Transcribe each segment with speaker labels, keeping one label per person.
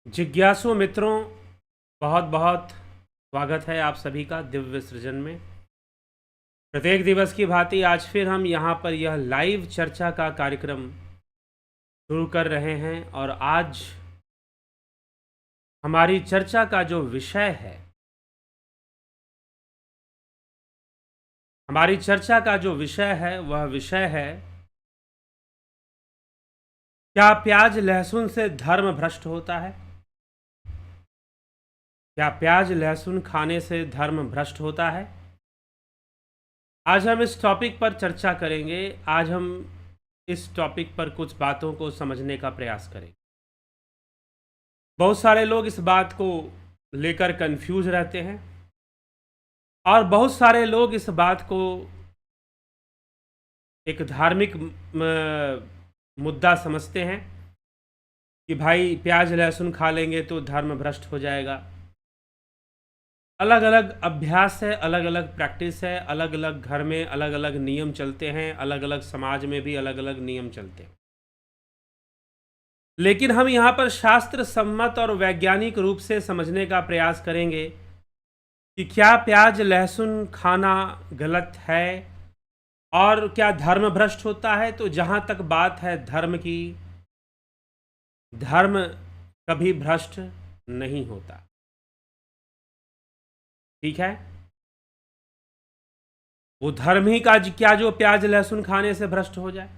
Speaker 1: जिज्ञासु मित्रों, बहुत बहुत स्वागत है आप सभी का दिव्य सृजन में। प्रत्येक दिवस की भांति आज फिर हम यहाँ पर यह लाइव चर्चा का कार्यक्रम शुरू कर रहे हैं और आज हमारी चर्चा का जो विषय है वह विषय है, क्या प्याज लहसुन से धर्म भ्रष्ट होता है? क्या प्याज लहसुन खाने से धर्म भ्रष्ट होता है? आज हम इस टॉपिक पर चर्चा करेंगे। आज हम इस टॉपिक पर कुछ बातों को समझने का प्रयास करेंगे। बहुत सारे लोग इस बात को लेकर कंफ्यूज रहते हैं और बहुत सारे लोग इस बात को एक धार्मिक मुद्दा समझते हैं कि भाई प्याज लहसुन खा लेंगे तो धर्म भ्रष्ट हो जाएगा। अलग अलग अभ्यास है, अलग अलग प्रैक्टिस है, अलग अलग घर में अलग अलग नियम चलते हैं, अलग अलग समाज में भी अलग अलग नियम चलते हैं। लेकिन हम यहाँ पर शास्त्र सम्मत और वैज्ञानिक रूप से समझने का प्रयास करेंगे कि क्या प्याज लहसुन खाना गलत है और क्या धर्म भ्रष्ट होता है। तो जहाँ तक बात है धर्म की, धर्म कभी भ्रष्ट नहीं होता। ठीक है, वो धर्म ही का क्या जो प्याज लहसुन खाने से भ्रष्ट हो जाए?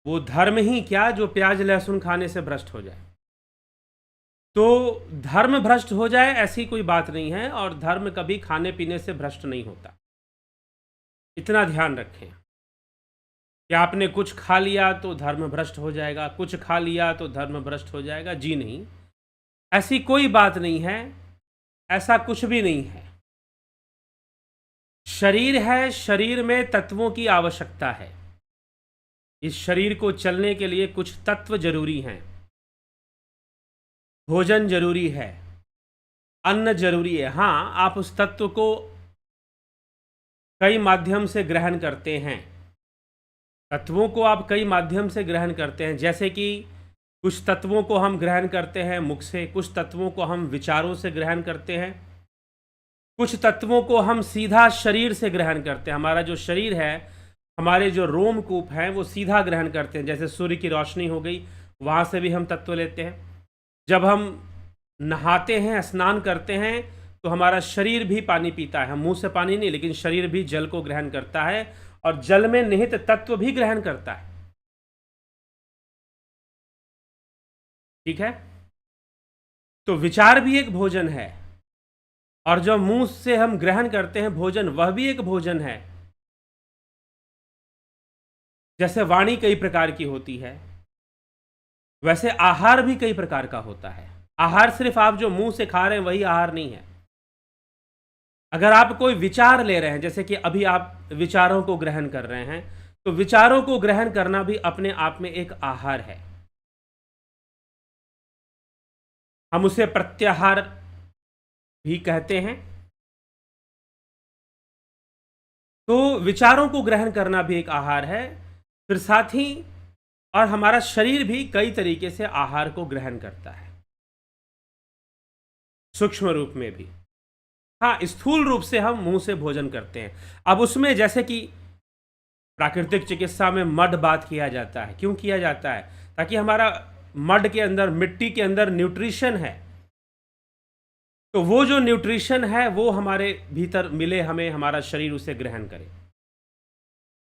Speaker 1: वो धर्म ही क्या जो प्याज लहसुन खाने से भ्रष्ट हो जाए? तो धर्म भ्रष्ट हो जाए ऐसी कोई बात नहीं है और धर्म कभी खाने पीने से भ्रष्ट नहीं होता। इतना ध्यान रखें कि आपने कुछ खा लिया तो धर्म भ्रष्ट हो जाएगा, कुछ खा लिया तो धर्म भ्रष्ट हो जाएगा। जी नहीं, ऐसी कोई बात नहीं है, ऐसा कुछ भी नहीं है। शरीर है, शरीर में तत्वों की आवश्यकता है। इस शरीर को चलने के लिए कुछ तत्व जरूरी हैं। भोजन जरूरी है, अन्न जरूरी है। हाँ, आप उस तत्व को कई माध्यम से ग्रहण करते हैं, तत्वों को आप कई माध्यम से ग्रहण करते हैं। जैसे कि कुछ तत्वों को हम ग्रहण करते हैं मुख से, कुछ तत्वों को हम विचारों से ग्रहण करते हैं, कुछ तत्वों को हम सीधा शरीर से ग्रहण करते हैं। हमारा जो शरीर है, हमारे जो रोमकूप हैं वो सीधा ग्रहण करते हैं। जैसे सूर्य की रोशनी हो गई, वहाँ से भी हम तत्व लेते हैं। जब हम नहाते हैं, स्नान करते हैं, तो हमारा शरीर भी पानी पीता है। हम मुंह से पानी नहीं, लेकिन शरीर भी जल को ग्रहण करता है और जल में निहित तत्व भी ग्रहण करता है। ठीक है, तो विचार भी एक भोजन है और जो मुंह से हम ग्रहण करते हैं भोजन, वह भी एक भोजन है। जैसे वाणी कई प्रकार की होती है, वैसे आहार भी कई प्रकार का होता है। आहार सिर्फ आप जो मुंह से खा रहे हैं वही आहार नहीं है। अगर आप कोई विचार ले रहे हैं, जैसे कि अभी आप विचारों को ग्रहण कर रहे हैं, तो विचारों को ग्रहण करना भी अपने आप में एक आहार है। हम उसे प्रत्याहार भी कहते हैं। तो विचारों को ग्रहण करना भी एक आहार है। फिर साथ ही और हमारा शरीर भी कई तरीके से आहार को ग्रहण करता है, सूक्ष्म रूप में भी। हाँ, स्थूल रूप से हम मुंह से भोजन करते हैं। अब उसमें जैसे कि प्राकृतिक चिकित्सा में मड बात किया जाता है। क्यों किया जाता है? ताकि हमारा मड के अंदर, मिट्टी के अंदर न्यूट्रिशन है, तो वो जो न्यूट्रिशन है वो हमारे भीतर मिले हमें, हमारा शरीर उसे ग्रहण करे।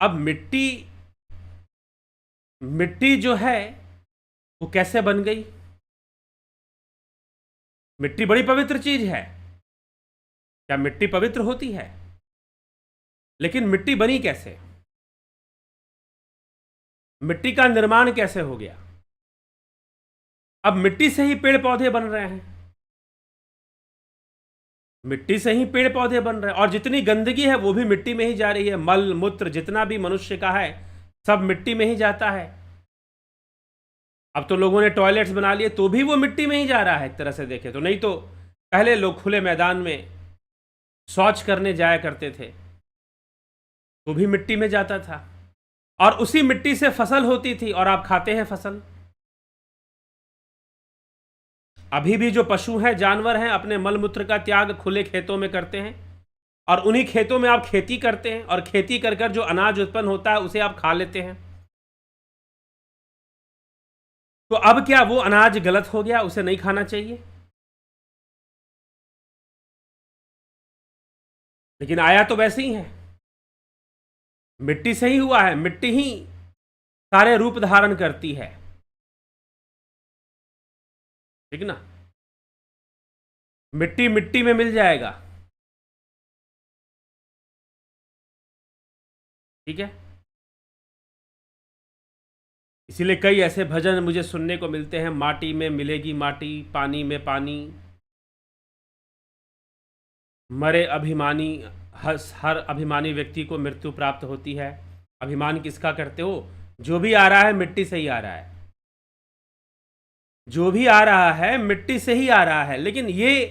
Speaker 1: अब मिट्टी जो है वो कैसे बन गई? मिट्टी बड़ी पवित्र चीज है। क्या मिट्टी पवित्र होती है? लेकिन मिट्टी बनी कैसे? मिट्टी का निर्माण कैसे हो गया? अब मिट्टी से ही पेड़ पौधे बन रहे हैं, मिट्टी से ही पेड़ पौधे बन रहे हैं और जितनी गंदगी है वो भी मिट्टी में ही जा रही है। मल मूत्र जितना भी मनुष्य का है सब मिट्टी में ही जाता है। अब तो लोगों ने टॉयलेट्स बना लिए तो भी वो मिट्टी में ही जा रहा है एक तरह से देखें तो। नहीं तो पहले लोग खुले मैदान में शौच करने जाया करते थे, वो भी मिट्टी में जाता था और उसी मिट्टी से फसल होती थी और आप खाते हैं फसल। अभी भी जो पशु हैं, जानवर हैं, अपने मल मूत्र का त्याग खुले खेतों में करते हैं, और उन्हीं खेतों में आप खेती करते हैं, और खेती कर कर जो अनाज उत्पन्न होता है उसे आप खा लेते हैं। तो अब क्या वो अनाज गलत हो गया, उसे नहीं खाना चाहिए? लेकिन आया तो वैसे ही है, मिट्टी से ही हुआ है, मिट्टी ही सारे रूप धारण करती है, ठीक ना? मिट्टी मिट्टी में मिल जाएगा, ठीक है। इसीलिए कई ऐसे भजन मुझे सुनने को मिलते हैं, माटी में मिलेगी माटी, पानी में पानी, मरे अभिमानी, हर अभिमानी व्यक्ति को मृत्यु प्राप्त होती है। अभिमान किसका करते हो? जो भी आ रहा है मिट्टी से ही आ रहा है, जो भी आ रहा है मिट्टी से ही आ रहा है। लेकिन ये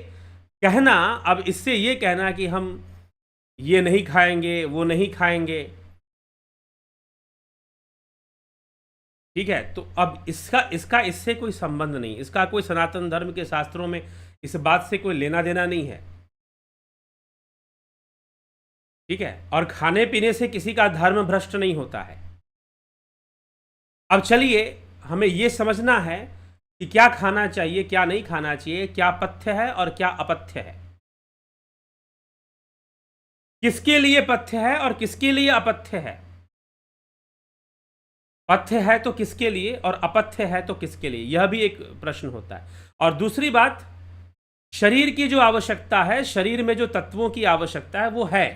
Speaker 1: कहना, अब इससे ये कहना कि हम ये नहीं खाएंगे, वो नहीं खाएंगे, ठीक है, तो अब इसका इससे कोई संबंध नहीं, इसका कोई सनातन धर्म के शास्त्रों में इस बात से कोई लेना देना नहीं है, ठीक है। और खाने पीने से किसी का धर्म भ्रष्ट नहीं होता है। अब चलिए, हमें यह समझना है कि क्या खाना चाहिए, क्या नहीं खाना चाहिए, क्या पथ्य है और क्या अपथ्य है, किसके लिए पथ्य है और किसके लिए अपथ्य है। पथ्य है तो किसके लिए और अपथ्य है तो किसके लिए, यह भी एक प्रश्न होता है। और दूसरी बात, शरीर की जो आवश्यकता है, शरीर में जो तत्वों की आवश्यकता है वो है।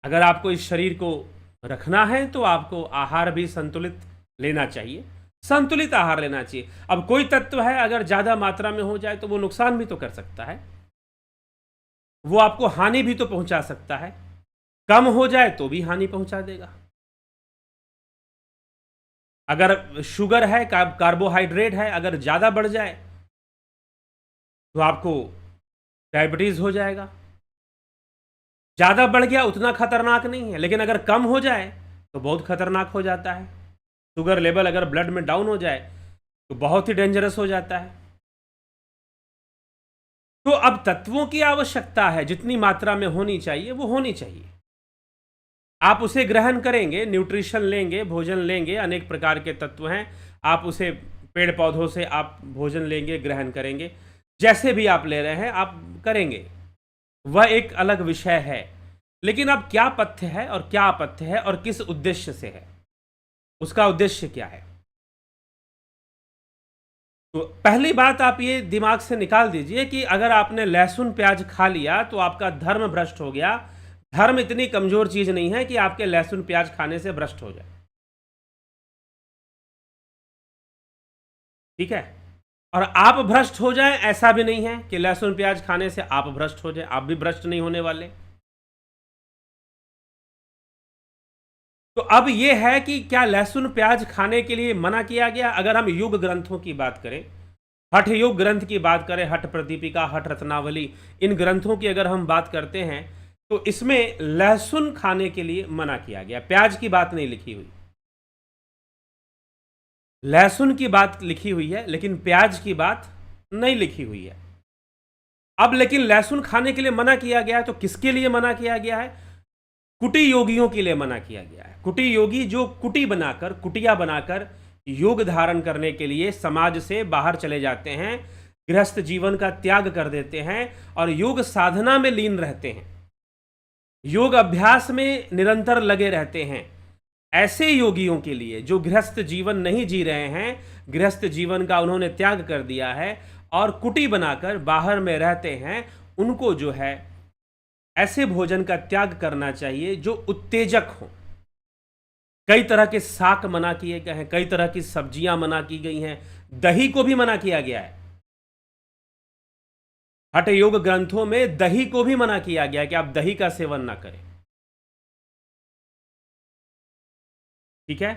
Speaker 1: अगर आपको इस शरीर को रखना है तो आपको आहार भी संतुलित लेना चाहिए, संतुलित आहार लेना चाहिए। अब कोई तत्व है अगर ज्यादा मात्रा में हो जाए तो वो नुकसान भी तो कर सकता है, वो आपको हानि भी तो पहुंचा सकता है। कम हो जाए तो भी हानि पहुंचा देगा। अगर शुगर है, कार्बोहाइड्रेट है, अगर ज्यादा बढ़ जाए तो आपको डायबिटीज हो जाएगा। ज्यादा बढ़ गया उतना खतरनाक नहीं है, लेकिन अगर कम हो जाए तो बहुत खतरनाक हो जाता है। शुगर लेवल अगर ब्लड में डाउन हो जाए तो बहुत ही डेंजरस हो जाता है। तो अब तत्वों की आवश्यकता है, जितनी मात्रा में होनी चाहिए वो होनी चाहिए। आप उसे ग्रहण करेंगे, न्यूट्रिशन लेंगे, भोजन लेंगे, अनेक प्रकार के तत्व हैं, आप उसे पेड़ पौधों से आप भोजन लेंगे, ग्रहण करेंगे, जैसे भी आप ले रहे हैं आप करेंगे, वह एक अलग विषय है। लेकिन अब क्या पथ्य है और क्या अपथ्य है और किस उद्देश्य से है, उसका उद्देश्य क्या है। तो पहली बात आप ये दिमाग से निकाल दीजिए कि अगर आपने लहसुन प्याज खा लिया तो आपका धर्म भ्रष्ट हो गया। धर्म इतनी कमजोर चीज नहीं है कि आपके लहसुन प्याज खाने से भ्रष्ट हो जाए, ठीक है। और आप भ्रष्ट हो जाए ऐसा भी नहीं है कि लहसुन प्याज खाने से आप भ्रष्ट हो जाए, आप भी भ्रष्ट नहीं होने वाले। तो अब यह है कि क्या लहसुन प्याज खाने के लिए मना किया गया। अगर हम युग ग्रंथों की बात करें, हठ युग ग्रंथ की बात करें, हठ प्रदीपिका, हठ रत्नावली, इन ग्रंथों की अगर हम बात करते हैं तो इसमें लहसुन खाने के लिए मना किया गया, प्याज की बात नहीं लिखी हुई। लहसुन की बात लिखी हुई है लेकिन प्याज की बात नहीं लिखी हुई है। अब लेकिन लहसुन खाने के लिए मना किया गया है तो किसके लिए मना किया गया है? कुटी योगियों के लिए मना किया गया है। कुटी योगी जो कुटी बनाकर, कुटिया बनाकर योग धारण करने के लिए समाज से बाहर चले जाते हैं, गृहस्थ जीवन का त्याग कर देते हैं और योग साधना में लीन रहते हैं, योग अभ्यास में निरंतर लगे रहते हैं। ऐसे योगियों के लिए जो गृहस्थ जीवन नहीं जी रहे हैं, गृहस्थ जीवन का उन्होंने त्याग कर दिया है और कुटी बनाकर बाहर में रहते हैं, उनको जो है ऐसे भोजन का त्याग करना चाहिए जो उत्तेजक हो। कई तरह के शाक मना किए गए हैं, कई तरह की सब्जियां मना की गई हैं, दही को भी मना किया गया है। हठ योग ग्रंथों में दही को भी मना किया गया है कि आप दही का सेवन ना करें, ठीक है।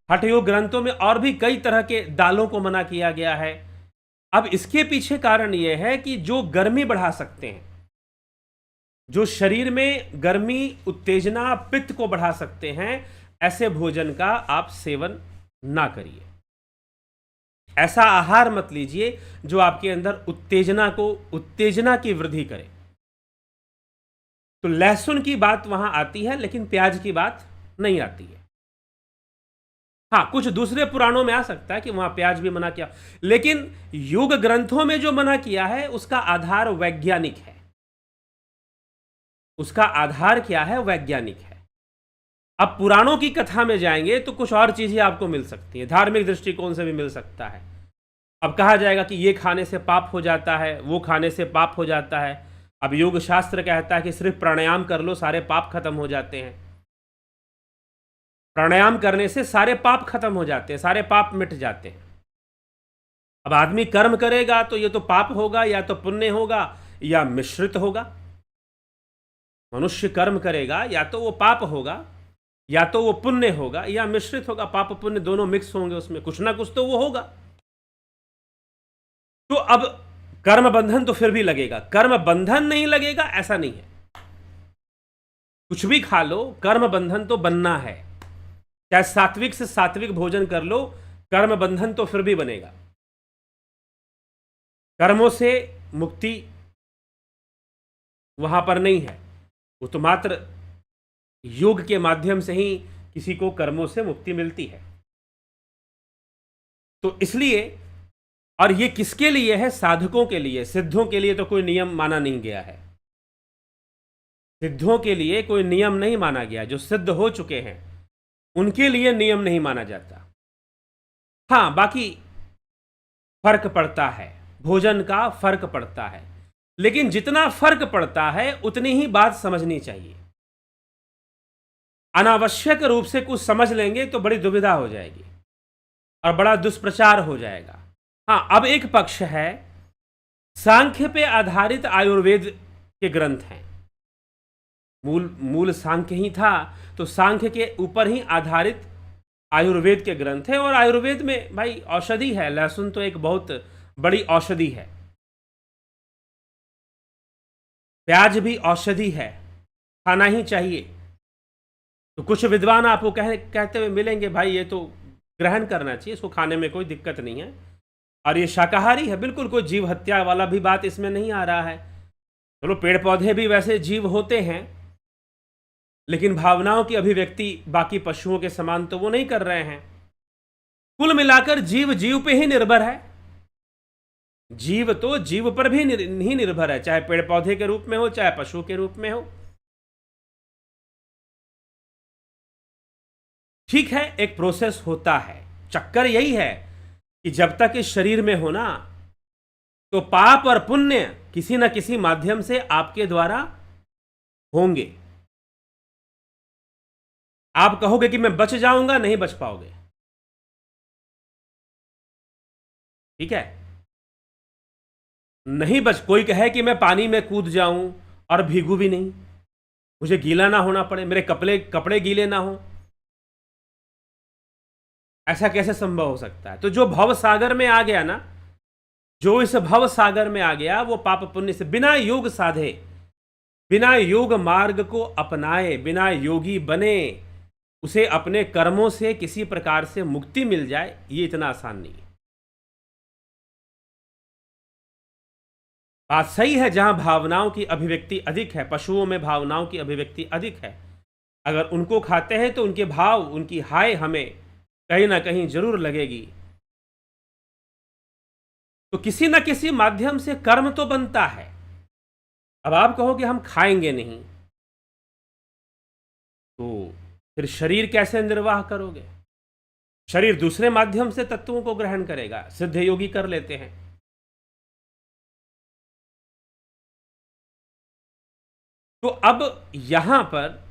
Speaker 1: हठ योग ग्रंथों में और भी कई तरह के दालों को मना किया गया है। अब इसके पीछे कारण यह है कि जो गर्मी बढ़ा सकते हैं, जो शरीर में गर्मी, उत्तेजना, पित्त को बढ़ा सकते हैं, ऐसे भोजन का आप सेवन ना करिए। ऐसा आहार मत लीजिए जो आपके अंदर उत्तेजना की वृद्धि करे। तो लहसुन की बात वहां आती है, लेकिन प्याज की बात नहीं आती है। हाँ, कुछ दूसरे पुराणों में आ सकता है कि वहां प्याज भी मना किया, लेकिन योग ग्रंथों में जो मना किया है उसका आधार वैज्ञानिक है। उसका आधार क्या है? वैज्ञानिक है। अब पुराणों की कथा में जाएंगे तो कुछ और चीजें आपको मिल सकती है, धार्मिक दृष्टिकोण से भी मिल सकता है। अब कहा जाएगा कि ये खाने से पाप हो जाता है, वो खाने से पाप हो जाता है। अब योग शास्त्र कहता है कि सिर्फ प्राणायाम कर लो, सारे पाप खत्म हो जाते हैं। प्राणायाम करने से सारे पाप खत्म हो जाते हैं, सारे पाप मिट जाते हैं। अब आदमी कर्म करेगा तो ये तो पाप होगा, या तो पुण्य होगा, या मिश्रित होगा। मनुष्य कर्म करेगा या तो वो पाप होगा, या तो वो पुण्य होगा, या मिश्रित होगा। पाप पुण्य दोनों मिक्स होंगे, उसमें कुछ ना कुछ तो वो होगा। तो अब कर्म बंधन तो फिर भी लगेगा, कर्म बंधन नहीं लगेगा ऐसा नहीं है। कुछ भी खा लो, कर्म बंधन तो बनना है। चाहे सात्विक से सात्विक भोजन कर लो, कर्म बंधन तो फिर भी बनेगा। कर्मों से मुक्ति वहां पर नहीं है, वो तो मात्र योग के माध्यम से ही किसी को कर्मों से मुक्ति मिलती है। तो इसलिए, और ये किसके लिए है? साधकों के लिए। सिद्धों के लिए तो कोई नियम माना नहीं गया है। सिद्धों के लिए कोई नियम नहीं माना गया। जो सिद्ध हो चुके हैं उनके लिए नियम नहीं माना जाता। हाँ, बाकी फर्क पड़ता है, भोजन का फर्क पड़ता है, लेकिन जितना फर्क पड़ता है उतनी ही बात समझनी चाहिए। अनावश्यक रूप से कुछ समझ लेंगे तो बड़ी दुविधा हो जाएगी और बड़ा दुष्प्रचार हो जाएगा। हाँ, अब एक पक्ष है, सांख्य पे आधारित आयुर्वेद के ग्रंथ हैं। मूल सांख्य ही था, तो सांख्य के ऊपर ही आधारित आयुर्वेद के ग्रंथ हैं। और आयुर्वेद में भाई औषधि है, लहसुन तो एक बहुत बड़ी औषधि है, प्याज भी औषधि है, खाना ही चाहिए। तो कुछ विद्वान आपको कहते हुए मिलेंगे, भाई ये तो ग्रहण करना चाहिए, इसको खाने में कोई दिक्कत नहीं है, और ये शाकाहारी है, बिल्कुल कोई जीव हत्या वाला भी बात इसमें नहीं आ रहा है। चलो, पेड़ पौधे भी वैसे जीव होते हैं, लेकिन भावनाओं की अभिव्यक्ति बाकी पशुओं के समान तो वो नहीं कर रहे हैं। कुल मिलाकर जीव जीव पे ही निर्भर है। जीव तो जीव पर भी ही निर्भर है, चाहे पेड़ पौधे के रूप में हो, चाहे पशु के रूप में हो। ठीक है, एक प्रोसेस होता है। चक्कर यही है कि जब तक इस शरीर में हो ना, तो पाप और पुण्य किसी न किसी माध्यम से आपके द्वारा होंगे। आप कहोगे कि मैं बच जाऊंगा, नहीं बच पाओगे। ठीक है, नहीं बच। कोई कहे कि मैं पानी में कूद जाऊं और भीगू भी नहीं, मुझे गीला ना होना पड़े, मेरे कपड़े गीले ना हो, ऐसा कैसे संभव हो सकता है? तो जो भव सागर में आ गया ना, जो इस भव सागर में आ गया, वो पाप पुण्य से बिना योग साधे, बिना योग मार्ग को अपनाए, बिना योगी बने, उसे अपने कर्मों से किसी प्रकार से मुक्ति मिल जाए, ये इतना आसान नहीं है। बात सही है, जहां भावनाओं की अभिव्यक्ति अधिक है, पशुओं में भावनाओं की अभिव्यक्ति अधिक है, अगर उनको खाते हैं तो उनके भाव, उनकी हाय हमें कहीं ना कहीं जरूर लगेगी। तो किसी न किसी माध्यम से कर्म तो बनता है। अब आप कहो कि हम खाएंगे नहीं, तो फिर शरीर कैसे निर्वाह करोगे? शरीर दूसरे माध्यम से तत्वों को ग्रहण करेगा, सिद्ध योगी कर लेते हैं। तो अब यहां पर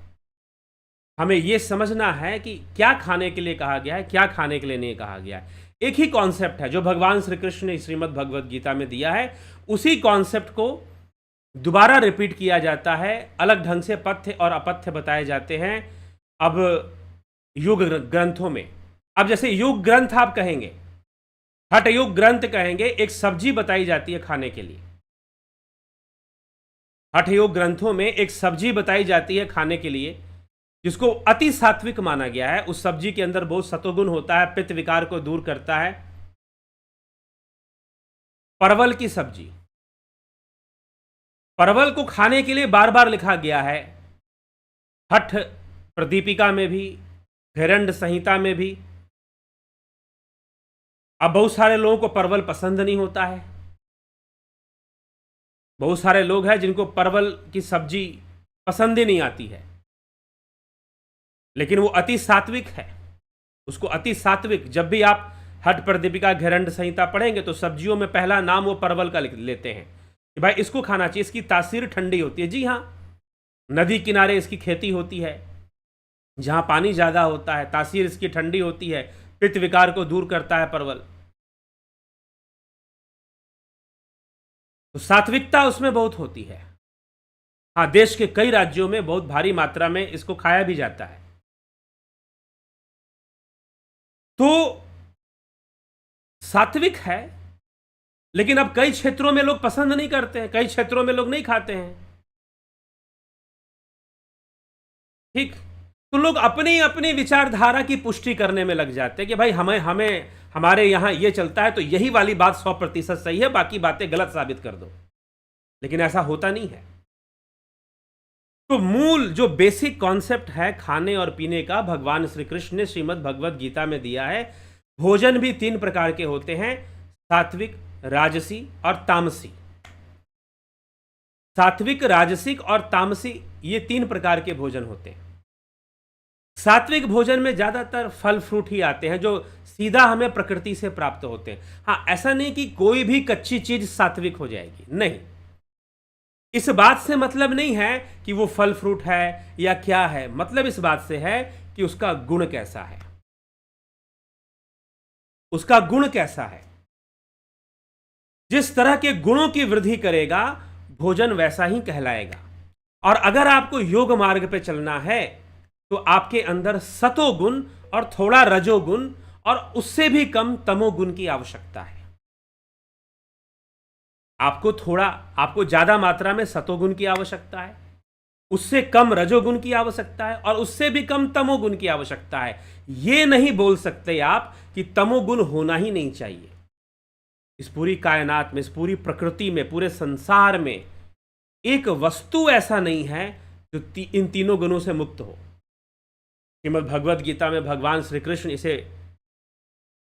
Speaker 1: हमें यह समझना है कि क्या खाने के लिए कहा गया है, क्या खाने के लिए नहीं कहा गया है। एक ही कॉन्सेप्ट है जो भगवान श्री कृष्ण ने श्रीमद् भगवद गीता में दिया है, उसी कॉन्सेप्ट को दोबारा रिपीट किया जाता है। अलग ढंग से पथ्य और अपथ्य बताए जाते हैं अब योग ग्रंथों में। अब जैसे योग ग्रंथ आप कहेंगे, हठ योग ग्रंथ कहेंगे, एक सब्जी बताई जाती है खाने के लिए। हठ योग ग्रंथों में एक सब्जी बताई जाती है खाने के लिए, जिसको अति सात्विक माना गया है। उस सब्जी के अंदर बहुत सतोगुण होता है, पित्त विकार को दूर करता है, परवल की सब्जी, परवल को खाने के लिए बार बार लिखा गया है, हठ प्रदीपिका में भी, घेरंड संहिता में भी। अब बहुत सारे लोगों को परवल पसंद नहीं होता है, बहुत सारे लोग हैं जिनको परवल की सब्जी पसंद ही नहीं आती है, लेकिन वो अति सात्विक है, उसको अति सात्विक। जब भी आप हठ प्रदीपिका घेरंड संहिता पढ़ेंगे तो सब्जियों में पहला नाम वो परवल का लेते हैं कि भाई इसको खाना चाहिए, इसकी तासीर ठंडी होती है। जी हाँ, नदी किनारे इसकी खेती होती है, जहां पानी ज्यादा होता है, तासीर इसकी ठंडी होती है, पित्त विकार को दूर करता है परवल। तो सात्विकता उसमें बहुत होती है। हाँ, देश के कई राज्यों में बहुत भारी मात्रा में इसको खाया भी जाता है। तो सात्विक है, लेकिन अब कई क्षेत्रों में लोग पसंद नहीं करते हैं, कई क्षेत्रों में लोग नहीं खाते हैं। ठीक, तो लोग अपनी अपनी विचारधारा की पुष्टि करने में लग जाते हैं कि भाई हमें हमें हमारे यहां ये चलता है तो यही वाली बात 100% सही है, बाकी बातें गलत साबित कर दो। लेकिन ऐसा होता नहीं है। तो मूल जो बेसिक कॉन्सेप्ट है खाने और पीने का, भगवान श्री कृष्ण ने श्रीमद् भगवद गीता में दिया है। भोजन भी 3 प्रकार के होते हैं, सात्विक, राजसी और तामसी। सात्विक, राजसिक और तामसी, ये 3 प्रकार के भोजन होते हैं। सात्विक भोजन में ज्यादातर फल फ्रूट ही आते हैं जो सीधा हमें प्रकृति से प्राप्त होते हैं। हाँ, ऐसा नहीं कि कोई भी कच्ची चीज सात्विक हो जाएगी, नहीं। इस बात से मतलब नहीं है कि वो फल फ्रूट है या क्या है, मतलब इस बात से है कि उसका गुण कैसा है, उसका गुण कैसा है। जिस तरह के गुणों की वृद्धि करेगा भोजन वैसा ही कहलाएगा। और अगर आपको योग मार्ग पे चलना है तो आपके अंदर सतोगुण और थोड़ा रजोगुण और उससे भी कम तमोगुण की आवश्यकता है। आपको ज्यादा मात्रा में सतोगुण की आवश्यकता है, उससे कम रजोगुण की आवश्यकता है और उससे भी कम तमोगुण की आवश्यकता है। यह नहीं बोल सकते आप कि तमोगुण होना ही नहीं चाहिए। इस पूरी कायनात में, इस पूरी प्रकृति में, पूरे संसार में एक वस्तु ऐसा नहीं है जो इन तीनों गुणों से मुक्त हो। श्रीमद् भगवद गीता में भगवान श्री कृष्ण इसे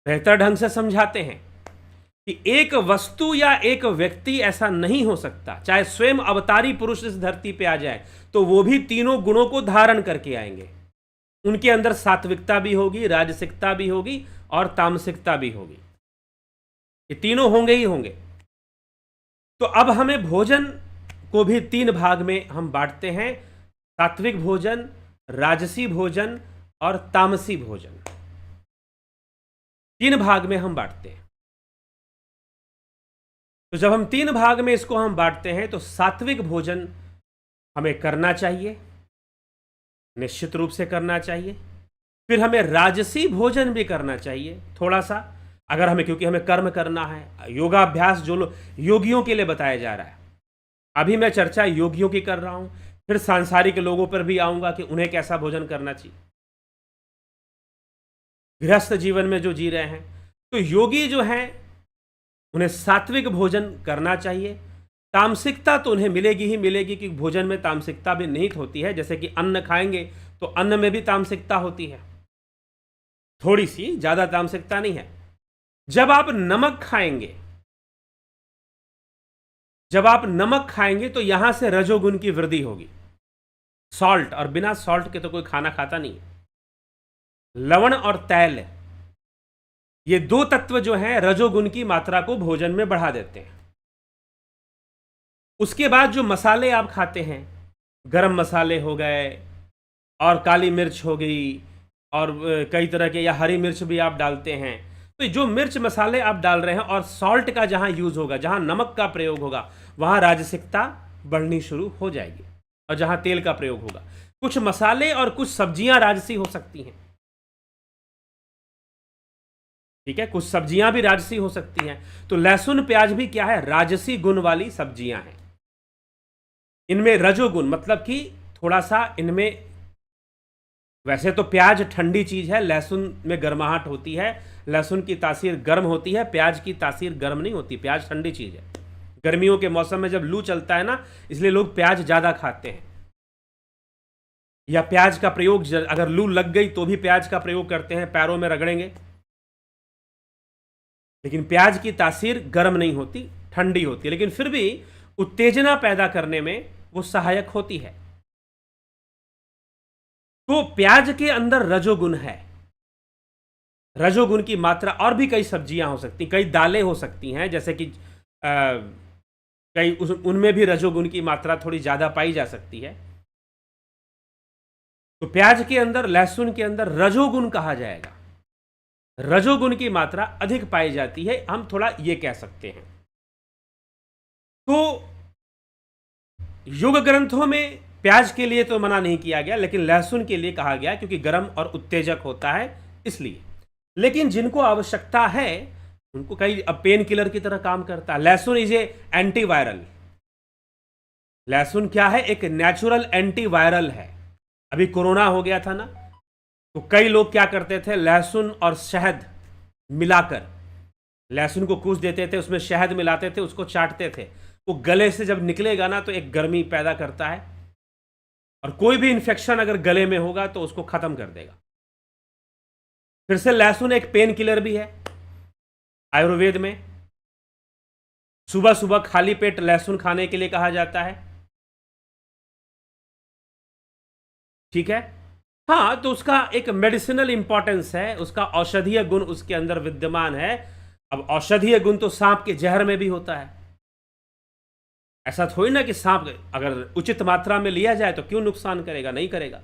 Speaker 1: बेहतर ढंग से समझाते हैं कि एक वस्तु या एक व्यक्ति ऐसा नहीं हो सकता, चाहे स्वयं अवतारी पुरुष इस धरती पे आ जाए तो वो भी तीनों गुणों को धारण करके आएंगे। उनके अंदर सात्विकता भी होगी, राजसिकता भी होगी और तामसिकता भी होगी। ये तीनों होंगे ही होंगे। तो अब हमें भोजन को भी 3 भाग में हम बांटते हैं, सात्विक भोजन, राजसी भोजन और तामसी भोजन। 3 भाग में हम बांटते हैं। तो जब हम 3 भाग में इसको हम बांटते हैं तो सात्विक भोजन हमें करना चाहिए, निश्चित रूप से करना चाहिए। फिर हमें राजसी भोजन भी करना चाहिए थोड़ा सा, अगर हमें, क्योंकि हमें कर्म करना है, योगाभ्यास जो योगियों के लिए बताया जा रहा है। अभी मैं चर्चा योगियों की कर रहा हूं, फिर सांसारिक लोगों पर भी आऊंगा कि उन्हें कैसा भोजन करना चाहिए, गृहस्थ जीवन में जो जी रहे हैं। तो योगी जो हैं उन्हें सात्विक भोजन करना चाहिए। तामसिकता तो उन्हें मिलेगी ही मिलेगी, क्योंकि भोजन में तामसिकता भी निहित होती है। जैसे कि अन्न खाएंगे तो अन्न में भी तामसिकता होती है, थोड़ी सी, ज्यादा तामसिकता नहीं है। जब आप नमक खाएंगे तो यहां से रजोगुण की वृद्धि होगी। सॉल्ट, और बिना सॉल्ट के तो कोई खाना खाता नहीं। लवण और तैल, ये 2 तत्व जो हैं रजोगुण की मात्रा को भोजन में बढ़ा देते हैं। उसके बाद जो मसाले आप खाते हैं, गरम मसाले हो गए और काली मिर्च हो गई और कई तरह के, या हरी मिर्च भी आप डालते हैं। तो जो मिर्च मसाले आप डाल रहे हैं और सॉल्ट का जहां यूज होगा, जहां नमक का प्रयोग होगा, वहां राजसिकता बढ़नी शुरू हो जाएगी। और जहां तेल का प्रयोग होगा, कुछ मसाले और कुछ सब्जियां राजसी हो सकती हैं। ठीक है, कुछ सब्जियां भी राजसी हो सकती हैं। तो लहसुन प्याज भी क्या है, राजसी गुण वाली सब्जियां हैं। इनमें रजोगुण, मतलब कि थोड़ा सा इनमें वैसे तो प्याज ठंडी चीज़ है, लहसुन में गर्माहट होती है, लहसुन की तासीर गर्म होती है, प्याज की तासीर गर्म नहीं होती। प्याज ठंडी चीज़ है। गर्मियों के मौसम में जब लू चलता है ना, इसलिए लोग प्याज ज़्यादा खाते हैं, या प्याज का प्रयोग अगर लू लग गई तो भी प्याज का प्रयोग करते हैं, पैरों में रगड़ेंगे। लेकिन प्याज की तासीर गर्म नहीं होती, ठंडी होती है, लेकिन फिर भी उत्तेजना पैदा करने में वो सहायक होती है। तो प्याज के अंदर रजोगुण है। रजोगुण की मात्रा, और भी कई सब्जियां हो सकती, कई दालें हो सकती हैं, जैसे कि कई उनमें भी रजोगुण की मात्रा थोड़ी ज़्यादा पाई जा सकती है। तो प्याज के अंदर, लहसुन के अंदर रजोगुण कहा जाएगा, रजोगुण की मात्रा अधिक पाई जाती है, हम थोड़ा ये कह सकते हैं। तो योग ग्रंथों में प्याज के लिए तो मना नहीं किया गया, लेकिन लहसुन के लिए कहा गया, क्योंकि गर्म और उत्तेजक होता है इसलिए। लेकिन जिनको आवश्यकता है उनको, कई अब पेन किलर की तरह काम करता है। लहसुन इज ए एंटीवायरल। लहसुन क्या है? एक नेचुरल एंटीवायरल है। अभी कोरोना हो गया था ना, तो कई लोग क्या करते थे, लहसुन और शहद मिलाकर, लहसुन को कूच देते थे, उसमें शहद मिलाते थे, उसको चाटते थे। वो गले से जब निकलेगा ना तो एक गर्मी पैदा करता है, और कोई भी इंफेक्शन अगर गले में होगा तो उसको खत्म कर देगा। फिर से लहसुन एक पेन किलर भी है आयुर्वेद में। सुबह सुबह खाली पेट लहसुन खाने के लिए कहा जाता है, ठीक है। हाँ, तो उसका एक मेडिसिनल इंपॉर्टेंस है, उसका औषधीय गुण उसके अंदर विद्यमान है। अब औषधीय गुण तो सांप के जहर में भी होता है। ऐसा थोड़ी ना कि सांप अगर उचित मात्रा में लिया जाए तो क्यों नुकसान करेगा, नहीं करेगा।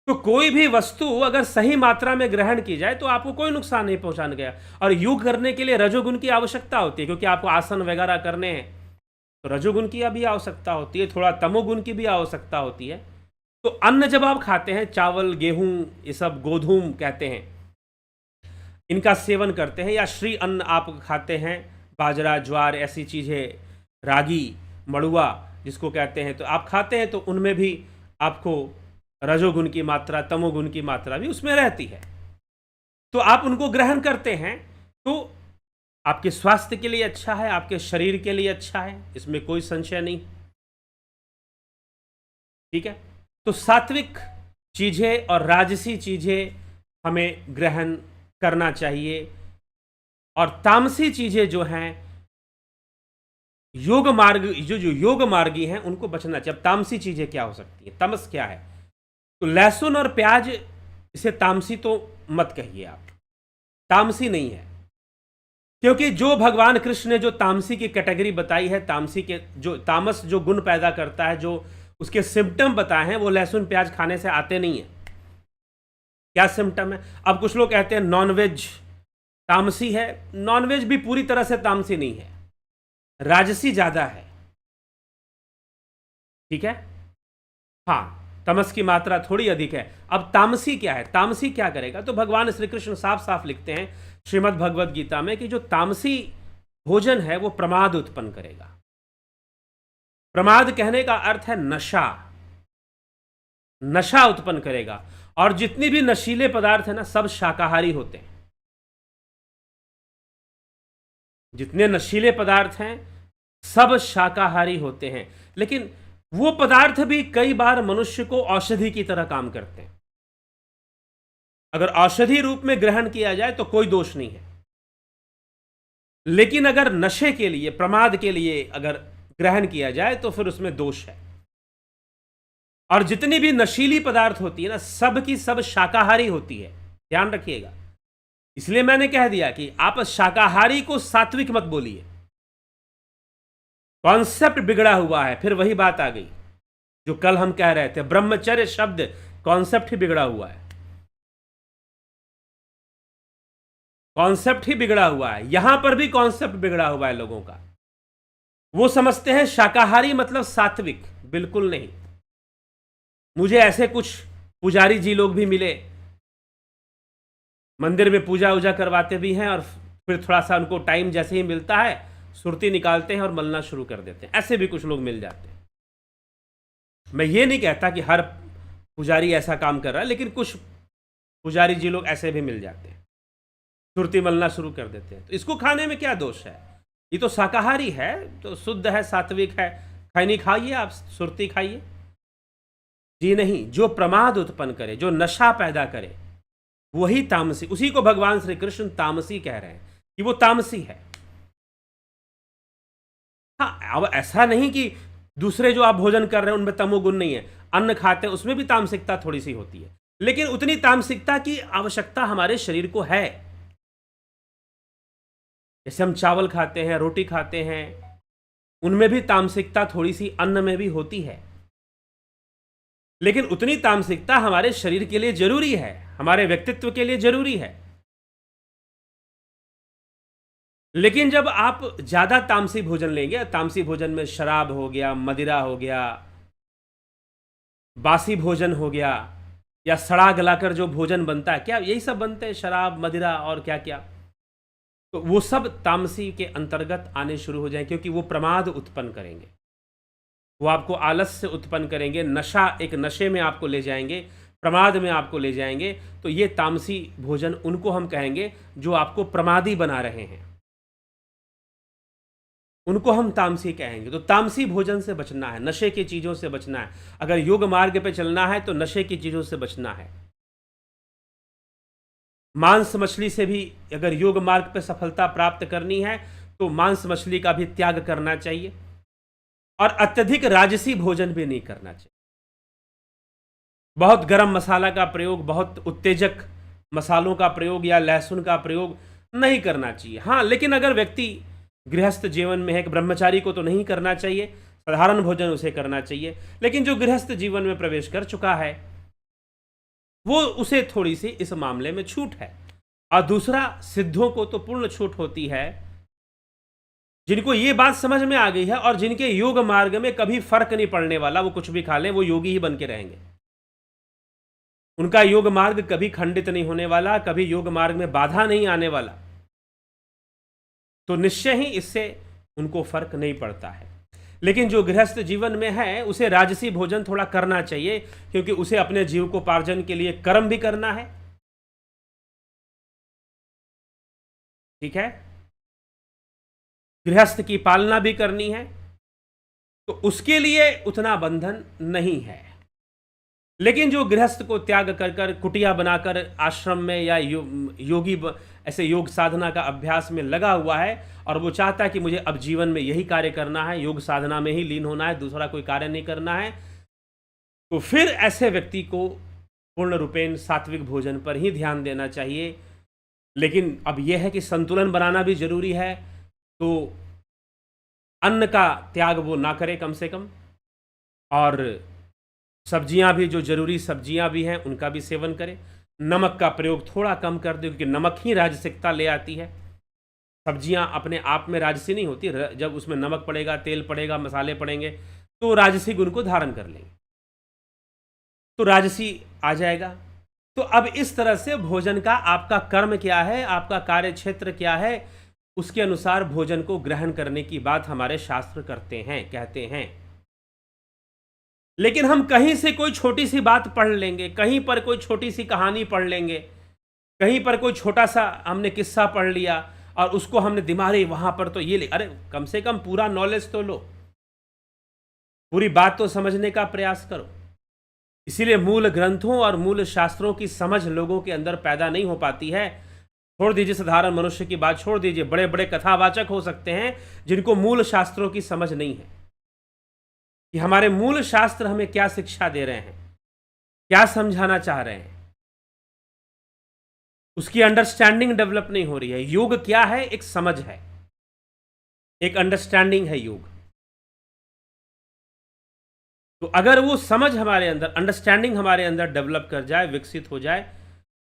Speaker 1: तो कोई भी वस्तु अगर सही मात्रा में ग्रहण की जाए तो आपको कोई नुकसान नहीं पहुंचाने गया। और योग करने के लिए रजोगुण की आवश्यकता होती है, क्योंकि आपको आसन वगैरह करने हैं, तो रजोगुण की भी आवश्यकता होती है, थोड़ा तमोगुण की भी आवश्यकता होती है। तो अन्न जब आप खाते हैं, चावल, गेहूं, ये सब गोधूम कहते हैं, इनका सेवन करते हैं, या श्री अन्न आप खाते हैं, बाजरा, ज्वार, ऐसी चीज़ें, रागी, मड़ुआ जिसको कहते हैं, तो आप खाते हैं, तो उनमें भी आपको रजोगुण की मात्रा, तमोगुण की मात्रा भी उसमें रहती है। तो आप उनको ग्रहण करते हैं तो आपके स्वास्थ्य के लिए अच्छा है, आपके शरीर के लिए अच्छा है, इसमें कोई संशय नहीं, ठीक है। तो सात्विक चीज़ें और राजसी चीज़ें हमें ग्रहण करना चाहिए, और तामसी चीज़ें जो हैं, योग मार्ग जो योग मार्गी हैं, उनको बचना चाहिए। अब तामसी चीज़ें क्या हो सकती हैं, तमस क्या है? तो लहसुन और प्याज, इसे तामसी तो मत कहिए आप, तामसी नहीं है, क्योंकि जो भगवान कृष्ण ने जो तामसी की कैटेगरी बताई है, तामसी के जो तामस जो गुण पैदा करता है, जो उसके सिम्टम बताए हैं, वो लहसुन प्याज खाने से आते नहीं है। क्या सिम्टम है? अब कुछ लोग कहते हैं नॉनवेज तामसी है। नॉनवेज भी पूरी तरह से तामसी नहीं है, राजसी ज्यादा है, ठीक है। हाँ, तमस की मात्रा थोड़ी अधिक है। अब तामसी क्या है? तामसी क्या करेगा? तो भगवान श्री कृष्ण साफ साफ लिखते हैं श्रीमद् भगवद गीता में कि जो तामसी भोजन है वो प्रमाद उत्पन्न करेगा। प्रमाद कहने का अर्थ है नशा, नशा उत्पन्न करेगा। और जितनी भी नशीले पदार्थ है ना, सब शाकाहारी होते हैं। जितने नशीले पदार्थ हैं सब शाकाहारी होते हैं, लेकिन वो पदार्थ भी कई बार मनुष्य को औषधि की तरह काम करते हैं। अगर औषधि रूप में ग्रहण किया जाए तो कोई दोष नहीं है, लेकिन अगर नशे के लिए, प्रमाद के लिए अगर ग्रहण किया जाए तो फिर उसमें दोष है। और जितनी भी नशीली पदार्थ होती है ना, सब की सब शाकाहारी होती है, ध्यान रखिएगा। इसलिए मैंने कह दिया कि आप शाकाहारी को सात्विक मत बोलिए, कॉन्सेप्ट बिगड़ा हुआ है। फिर वही बात आ गई जो कल हम कह रहे थे, ब्रह्मचर्य शब्द कॉन्सेप्ट ही बिगड़ा हुआ है, कॉन्सेप्ट ही बिगड़ा हुआ है। यहां पर भी कॉन्सेप्ट बिगड़ा हुआ है लोगों का। वो समझते हैं शाकाहारी मतलब सात्विक, बिल्कुल नहीं। मुझे ऐसे कुछ पुजारी जी लोग भी मिले, मंदिर में पूजा वूजा करवाते भी हैं, और फिर थोड़ा सा उनको टाइम जैसे ही मिलता है सुरती निकालते हैं और मलना शुरू कर देते हैं। ऐसे भी कुछ लोग मिल जाते हैं। मैं ये नहीं कहता कि हर पुजारी ऐसा काम कर रहा है, लेकिन कुछ पुजारी जी लोग ऐसे भी मिल जाते हैं, सुरती मलना शुरू कर देते हैं। तो इसको खाने में क्या दोष है? ये तो शाकाहारी है, तो शुद्ध है, सात्विक है, खैनी खाइए, आप सुरती खाइए। जी नहीं, जो प्रमाद उत्पन्न करे, जो नशा पैदा करे, वही तामसी। उसी को भगवान श्री कृष्ण तामसी कह रहे हैं कि वो तामसी है। हाँ, अब ऐसा नहीं कि दूसरे जो आप भोजन कर रहे हैं उनमें तमोगुण नहीं है, अन्न खाते हैं उसमें भी तामसिकता थोड़ी सी होती है, लेकिन उतनी तामसिकता की आवश्यकता हमारे शरीर को है। जैसे हम चावल खाते हैं, रोटी खाते हैं, उनमें भी तामसिकता थोड़ी सी अन्न में भी होती है, लेकिन उतनी तामसिकता हमारे शरीर के लिए जरूरी है, हमारे व्यक्तित्व के लिए जरूरी है। लेकिन जब आप ज्यादा तामसी भोजन लेंगे, तामसी भोजन में शराब हो गया, मदिरा हो गया, बासी भोजन हो गया, या सड़ा गलाकर जो भोजन बनता है, क्या यही सब बनते हैं, शराब मदिरा और क्या क्या, तो वो सब तामसी के अंतर्गत आने शुरू हो जाए, क्योंकि वो प्रमाद उत्पन्न करेंगे, वो आपको आलस्य उत्पन्न करेंगे, नशा, एक नशे में आपको ले जाएंगे, प्रमाद में आपको ले जाएंगे। तो ये तामसी भोजन उनको हम कहेंगे जो आपको प्रमादी बना रहे हैं, उनको हम तामसी कहेंगे। तो तामसी भोजन से बचना है, नशे की चीज़ों से बचना है। अगर योग मार्ग पे चलना है तो नशे की चीज़ों से बचना है। मांस मछली से भी अगर योग मार्ग पे सफलता प्राप्त करनी है तो मांस मछली का भी त्याग करना चाहिए, और अत्यधिक राजसी भोजन भी नहीं करना चाहिए। बहुत गरम मसाला का प्रयोग, बहुत उत्तेजक मसालों का प्रयोग या लहसुन का प्रयोग नहीं करना चाहिए। हाँ, लेकिन अगर व्यक्ति गृहस्थ जीवन में है, कि ब्रह्मचारी को तो नहीं करना चाहिए, साधारण भोजन उसे करना चाहिए, लेकिन जो गृहस्थ जीवन में प्रवेश कर चुका है वो उसे थोड़ी सी इस मामले में छूट है। और दूसरा, सिद्धों को तो पूर्ण छूट होती है, जिनको ये बात समझ में आ गई है और जिनके योग मार्ग में कभी फर्क नहीं पड़ने वाला, वो कुछ भी खा लें, वो योगी ही बन के रहेंगे। उनका योग मार्ग कभी खंडित नहीं होने वाला, कभी योग मार्ग में बाधा नहीं आने वाला, तो निश्चय ही इससे उनको फर्क नहीं पड़ता है। लेकिन जो गृहस्थ जीवन में है उसे राजसी भोजन थोड़ा करना चाहिए, क्योंकि उसे अपने जीविकोपार्जन के लिए कर्म भी करना है। ठीक है, गृहस्थ की पालना भी करनी है, तो उसके लिए उतना बंधन नहीं है। लेकिन जो गृहस्थ को त्याग कर कर कुटिया बनाकर आश्रम में या योगी ऐसे योग साधना का अभ्यास में लगा हुआ है, और वो चाहता है कि मुझे अब जीवन में यही कार्य करना है, योग साधना में ही लीन होना है, दूसरा कोई कार्य नहीं करना है, तो फिर ऐसे व्यक्ति को पूर्ण रूपेण सात्विक भोजन पर ही ध्यान देना चाहिए। लेकिन अब यह है कि संतुलन बनाना भी जरूरी है, तो अन्न का त्याग वो ना करे कम से कम, और सब्जियां भी, जो जरूरी सब्जियां भी हैं उनका भी सेवन करें। नमक का प्रयोग थोड़ा कम कर दे, क्योंकि नमक ही राजसिकता ले आती है। सब्जियां अपने आप में राजसी नहीं होती, जब उसमें नमक पड़ेगा, तेल पड़ेगा, मसाले पड़ेंगे, तो राजसी गुण को धारण कर लेंगे, तो राजसी आ जाएगा। तो अब इस तरह से भोजन का आपका कर्म क्या है, आपका कार्य क्षेत्र क्या है, उसके अनुसार भोजन को ग्रहण करने की बात हमारे शास्त्र करते हैं, कहते हैं। लेकिन हम कहीं से कोई छोटी सी बात पढ़ लेंगे, कहीं पर कोई छोटी सी कहानी पढ़ लेंगे, कहीं पर कोई छोटा सा हमने किस्सा पढ़ लिया और उसको हमने दिमाग वहां पर तो ये अरे कम से कम पूरा नॉलेज तो लो, पूरी बात तो समझने का प्रयास करो। इसीलिए मूल ग्रंथों और मूल शास्त्रों की समझ लोगों के अंदर पैदा नहीं हो पाती है। छोड़ दीजिए साधारण मनुष्य की बात, छोड़ दीजिए, बड़े बड़े कथावाचक हो सकते हैं जिनको मूल शास्त्रों की समझ नहीं है कि हमारे मूल शास्त्र हमें क्या शिक्षा दे रहे हैं, क्या समझाना चाह रहे हैं, उसकी अंडरस्टैंडिंग डेवलप नहीं हो रही है। योग क्या है? एक समझ है, एक अंडरस्टैंडिंग है योग। तो अगर वो समझ हमारे अंदर, अंडरस्टैंडिंग हमारे अंदर डेवलप कर जाए, विकसित हो जाए,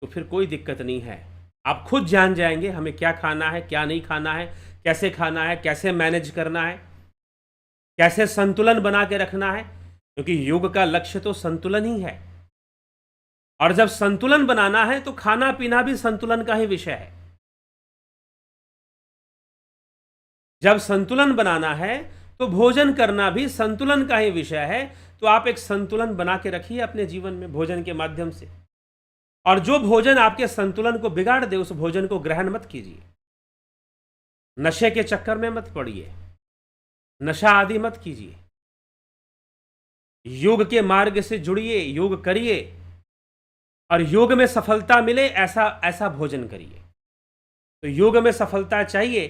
Speaker 1: तो फिर कोई दिक्कत नहीं है। आप खुद जान जाएंगे हमें क्या खाना है, क्या नहीं खाना है, कैसे खाना है, कैसे मैनेज करना है, कैसे संतुलन बना के रखना है, क्योंकि योग का लक्ष्य तो संतुलन ही है। और जब संतुलन बनाना है तो खाना पीना भी संतुलन का ही विषय है। जब संतुलन बनाना है तो भोजन करना भी संतुलन का ही विषय है। तो आप एक संतुलन बना के रखिए अपने जीवन में भोजन के माध्यम से। और जो भोजन आपके संतुलन को बिगाड़ दे उस भोजन को ग्रहण मत कीजिए। नशे के चक्कर में मत पड़िए, नशा आदि मत कीजिए। योग के मार्ग से जुड़िए, योग करिए और योग में सफलता मिले ऐसा ऐसा भोजन करिए। तो योग में सफलता चाहिए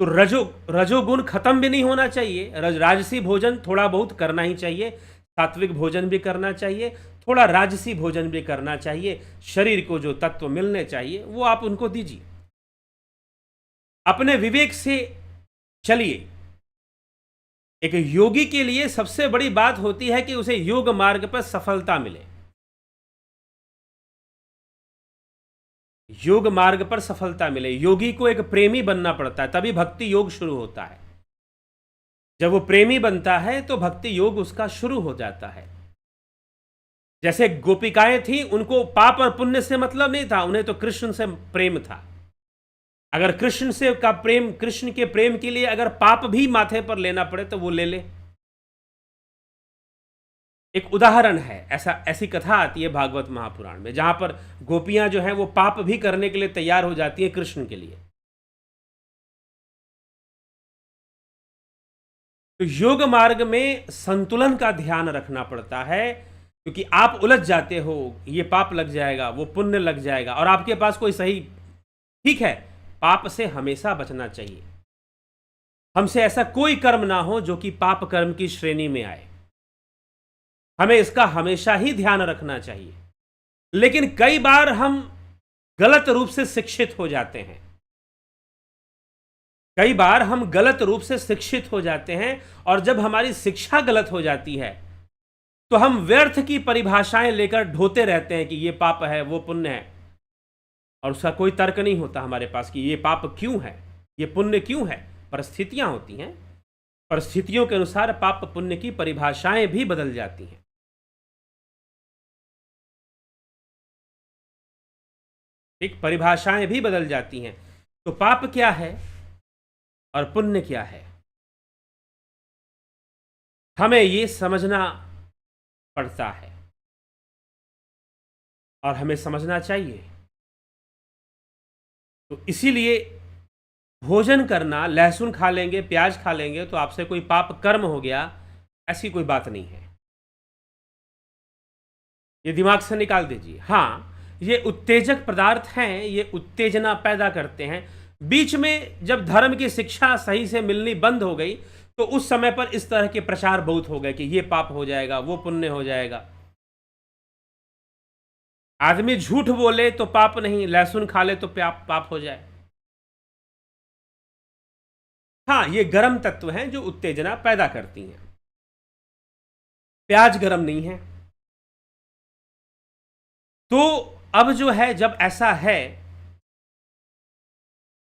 Speaker 1: तो रजोगुण खत्म भी नहीं होना चाहिए। राजसी भोजन थोड़ा बहुत करना ही चाहिए, सात्विक भोजन भी करना चाहिए, थोड़ा राजसी भोजन भी करना चाहिए। शरीर को जो तत्व मिलने चाहिए वो आप उनको दीजिए। अपने विवेक से चलिए। एक योगी के लिए सबसे बड़ी बात होती है कि उसे योग मार्ग पर सफलता मिले। योग मार्ग पर सफलता मिले। योगी को एक प्रेमी बनना पड़ता है, तभी भक्ति योग शुरू होता है। जब वो प्रेमी बनता है तो भक्ति योग उसका शुरू हो जाता है। जैसे गोपिकाएं थी, उनको पाप और पुण्य से मतलब नहीं था, उन्हें तो कृष्ण से प्रेम था। अगर कृष्ण से का प्रेम, कृष्ण के प्रेम के लिए अगर पाप भी माथे पर लेना पड़े तो वो ले ले। एक उदाहरण है, ऐसी कथा आती है भागवत महापुराण में, जहां पर गोपियां जो हैं वो पाप भी करने के लिए तैयार हो जाती हैं कृष्ण के लिए। तो योग मार्ग में संतुलन का ध्यान रखना पड़ता है, क्योंकि आप उलझ जाते हो, ये पाप लग जाएगा, वो पुण्य लग जाएगा, और आपके पास कोई सही, ठीक है, पाप से हमेशा बचना चाहिए। हमसे ऐसा कोई कर्म ना हो जो कि पाप कर्म की श्रेणी में आए, हमें इसका हमेशा ही ध्यान रखना चाहिए। लेकिन कई बार हम गलत रूप से शिक्षित हो जाते हैं, कई बार हम गलत रूप से शिक्षित हो जाते हैं, और जब हमारी शिक्षा गलत हो जाती है तो हम व्यर्थ की परिभाषाएं लेकर ढोते रहते हैं कि ये पाप है, वो पुण्य है, और उसका कोई तर्क नहीं होता हमारे पास कि ये पाप क्यों है, ये पुण्य क्यों है। परिस्थितियां होती हैं, परिस्थितियों के अनुसार पाप पुण्य की परिभाषाएं भी बदल जाती हैं। ठीक, परिभाषाएं भी बदल जाती हैं। तो पाप क्या है और पुण्य क्या है, हमें ये समझना पड़ता है और हमें समझना चाहिए। तो इसीलिए भोजन करना, लहसुन खा लेंगे, प्याज खा लेंगे तो आपसे कोई पाप कर्म हो गया, ऐसी कोई बात नहीं है। ये दिमाग से निकाल दीजिए। हाँ, ये उत्तेजक पदार्थ हैं, ये उत्तेजना पैदा करते हैं। बीच में जब धर्म की शिक्षा सही से मिलनी बंद हो गई तो उस समय पर इस तरह के प्रचार बहुत हो गए कि ये पाप हो जाएगा, वो पुण्य हो जाएगा। आदमी झूठ बोले तो पाप नहीं, लहसुन खा ले तो पाप हो जाए। हाँ, ये गर्म तत्व हैं जो उत्तेजना पैदा करती हैं। प्याज गर्म नहीं है। तो अब जो है, जब ऐसा है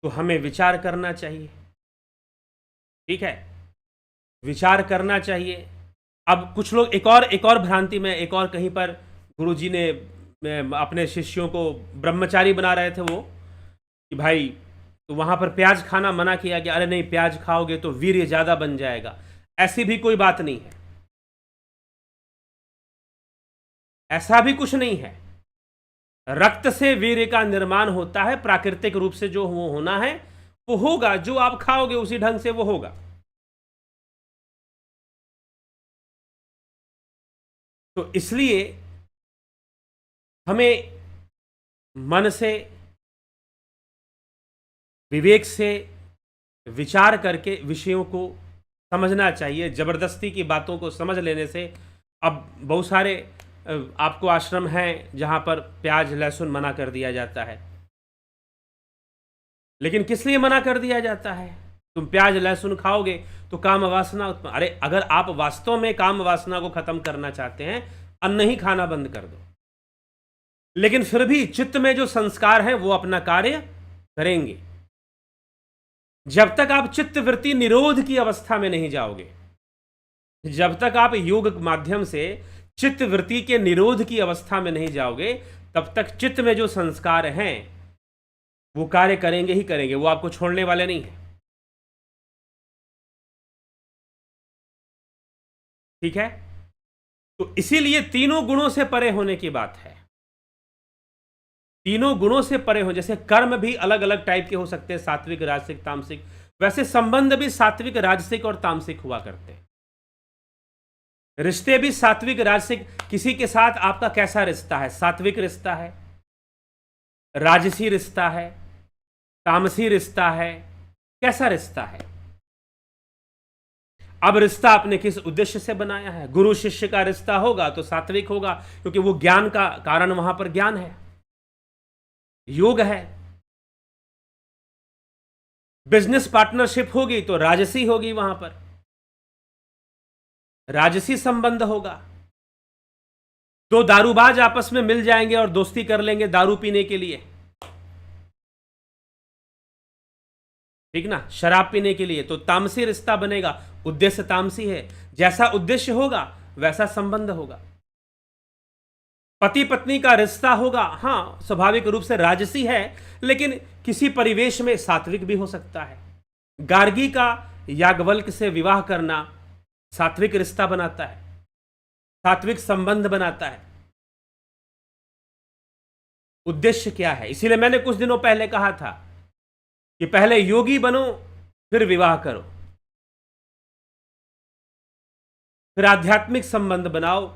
Speaker 1: तो हमें विचार करना चाहिए। ठीक है, विचार करना चाहिए। अब कुछ लोग एक और भ्रांति में, एक और कहीं पर गुरुजी ने अपने शिष्यों को ब्रह्मचारी बना रहे थे वो, कि भाई तो वहां पर प्याज खाना मना किया गया। अरे नहीं, प्याज खाओगे तो वीर्य ज्यादा बन जाएगा। ऐसी भी कोई बात नहीं है, ऐसा भी कुछ नहीं है। रक्त से वीर्य का निर्माण होता है, प्राकृतिक रूप से जो वो होना है वो होगा, जो आप खाओगे उसी ढंग से वो होगा। तो इसलिए हमें मन से, विवेक से विचार करके विषयों को समझना चाहिए। जबरदस्ती की बातों को समझ लेने से, अब बहुत सारे आपको आश्रम हैं जहां पर प्याज लहसुन मना कर दिया जाता है, लेकिन किस लिए मना कर दिया जाता है? तुम प्याज लहसुन खाओगे तो काम वासना उत्पन्न। अरे अगर आप वास्तव में काम वासना को खत्म करना चाहते हैं, अन्न ही खाना बंद कर दो। लेकिन फिर भी चित्त में जो संस्कार हैं वो अपना कार्य करेंगे। जब तक आप चित्त वृत्ति निरोध की अवस्था में नहीं जाओगे, जब तक आप योग माध्यम से चित्त वृत्ति के निरोध की अवस्था में नहीं जाओगे, तब तक चित्त में जो संस्कार हैं वो कार्य करेंगे ही करेंगे, वो आपको छोड़ने वाले नहीं है। ठीक है, तो इसीलिए तीनों गुणों से परे होने की बात है। तीनों गुणों से परे हो, जैसे कर्म भी अलग अलग टाइप के हो सकते हैं, सात्विक, राजसिक, तामसिक, वैसे संबंध भी सात्विक, राजसिक और तामसिक हुआ करते हैं। रिश्ते भी सात्विक, राजसिक, किसी के साथ आपका कैसा रिश्ता है, सात्विक रिश्ता है, राजसी रिश्ता है, तामसी रिश्ता है, कैसा रिश्ता है। अब रिश्ता आपने किस उद्देश्य से बनाया है। गुरु शिष्य का रिश्ता होगा तो सात्विक होगा, क्योंकि वो ज्ञान का कारण, वहां पर ज्ञान है, योग है। बिजनेस पार्टनरशिप होगी तो राजसी होगी, वहां पर राजसी संबंध होगा। दो दारूबाज आपस में मिल जाएंगे और दोस्ती कर लेंगे दारू पीने के लिए, ठीक ना, शराब पीने के लिए, तो तामसी रिश्ता बनेगा, उद्देश्य तामसी है। जैसा उद्देश्य होगा वैसा संबंध होगा। पति पत्नी का रिश्ता होगा, हां स्वाभाविक रूप से राजसी है, लेकिन किसी परिवेश में सात्विक भी हो सकता है। गार्गी का याज्ञवल्क्य से विवाह करना सात्विक रिश्ता बनाता है, सात्विक संबंध बनाता है। उद्देश्य क्या है, इसीलिए मैंने कुछ दिनों पहले कहा था कि पहले योगी बनो फिर विवाह करो, फिर आध्यात्मिक संबंध बनाओ,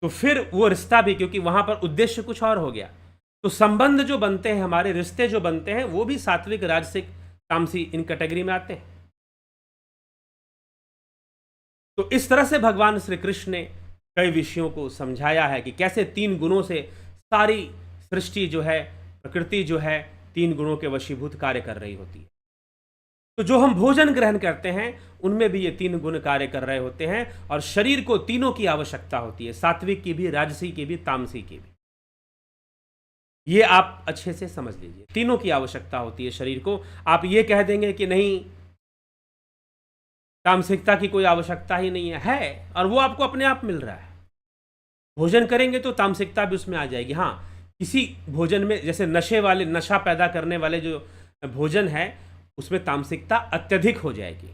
Speaker 1: तो फिर वो रिश्ता भी, क्योंकि वहां पर उद्देश्य कुछ और हो गया। तो संबंध जो बनते हैं, हमारे रिश्ते जो बनते हैं, वो भी सात्विक, राजसिक, तामसी इन कैटेगरी में आते हैं। तो इस तरह से भगवान श्री कृष्ण ने कई विषयों को समझाया है कि कैसे तीन गुणों से सारी सृष्टि जो है, प्रकृति जो है, तीन गुणों के वशीभूत कार्य कर रही होती है। तो जो हम भोजन ग्रहण करते हैं उनमें भी ये तीन गुण कार्य कर रहे होते हैं, और शरीर को तीनों की आवश्यकता होती है, सात्विक की भी, राजसी की भी, तामसी की भी। ये आप अच्छे से समझ लीजिए, तीनों की आवश्यकता होती है शरीर को। आप ये कह देंगे कि नहीं, तामसिकता की कोई आवश्यकता ही नहीं है, और वो आपको अपने आप मिल रहा है। भोजन करेंगे तो तामसिकता भी उसमें आ जाएगी। हाँ, किसी भोजन में, जैसे नशे वाले, नशा पैदा करने वाले जो भोजन है, उसमें तामसिकता अत्यधिक हो जाएगी।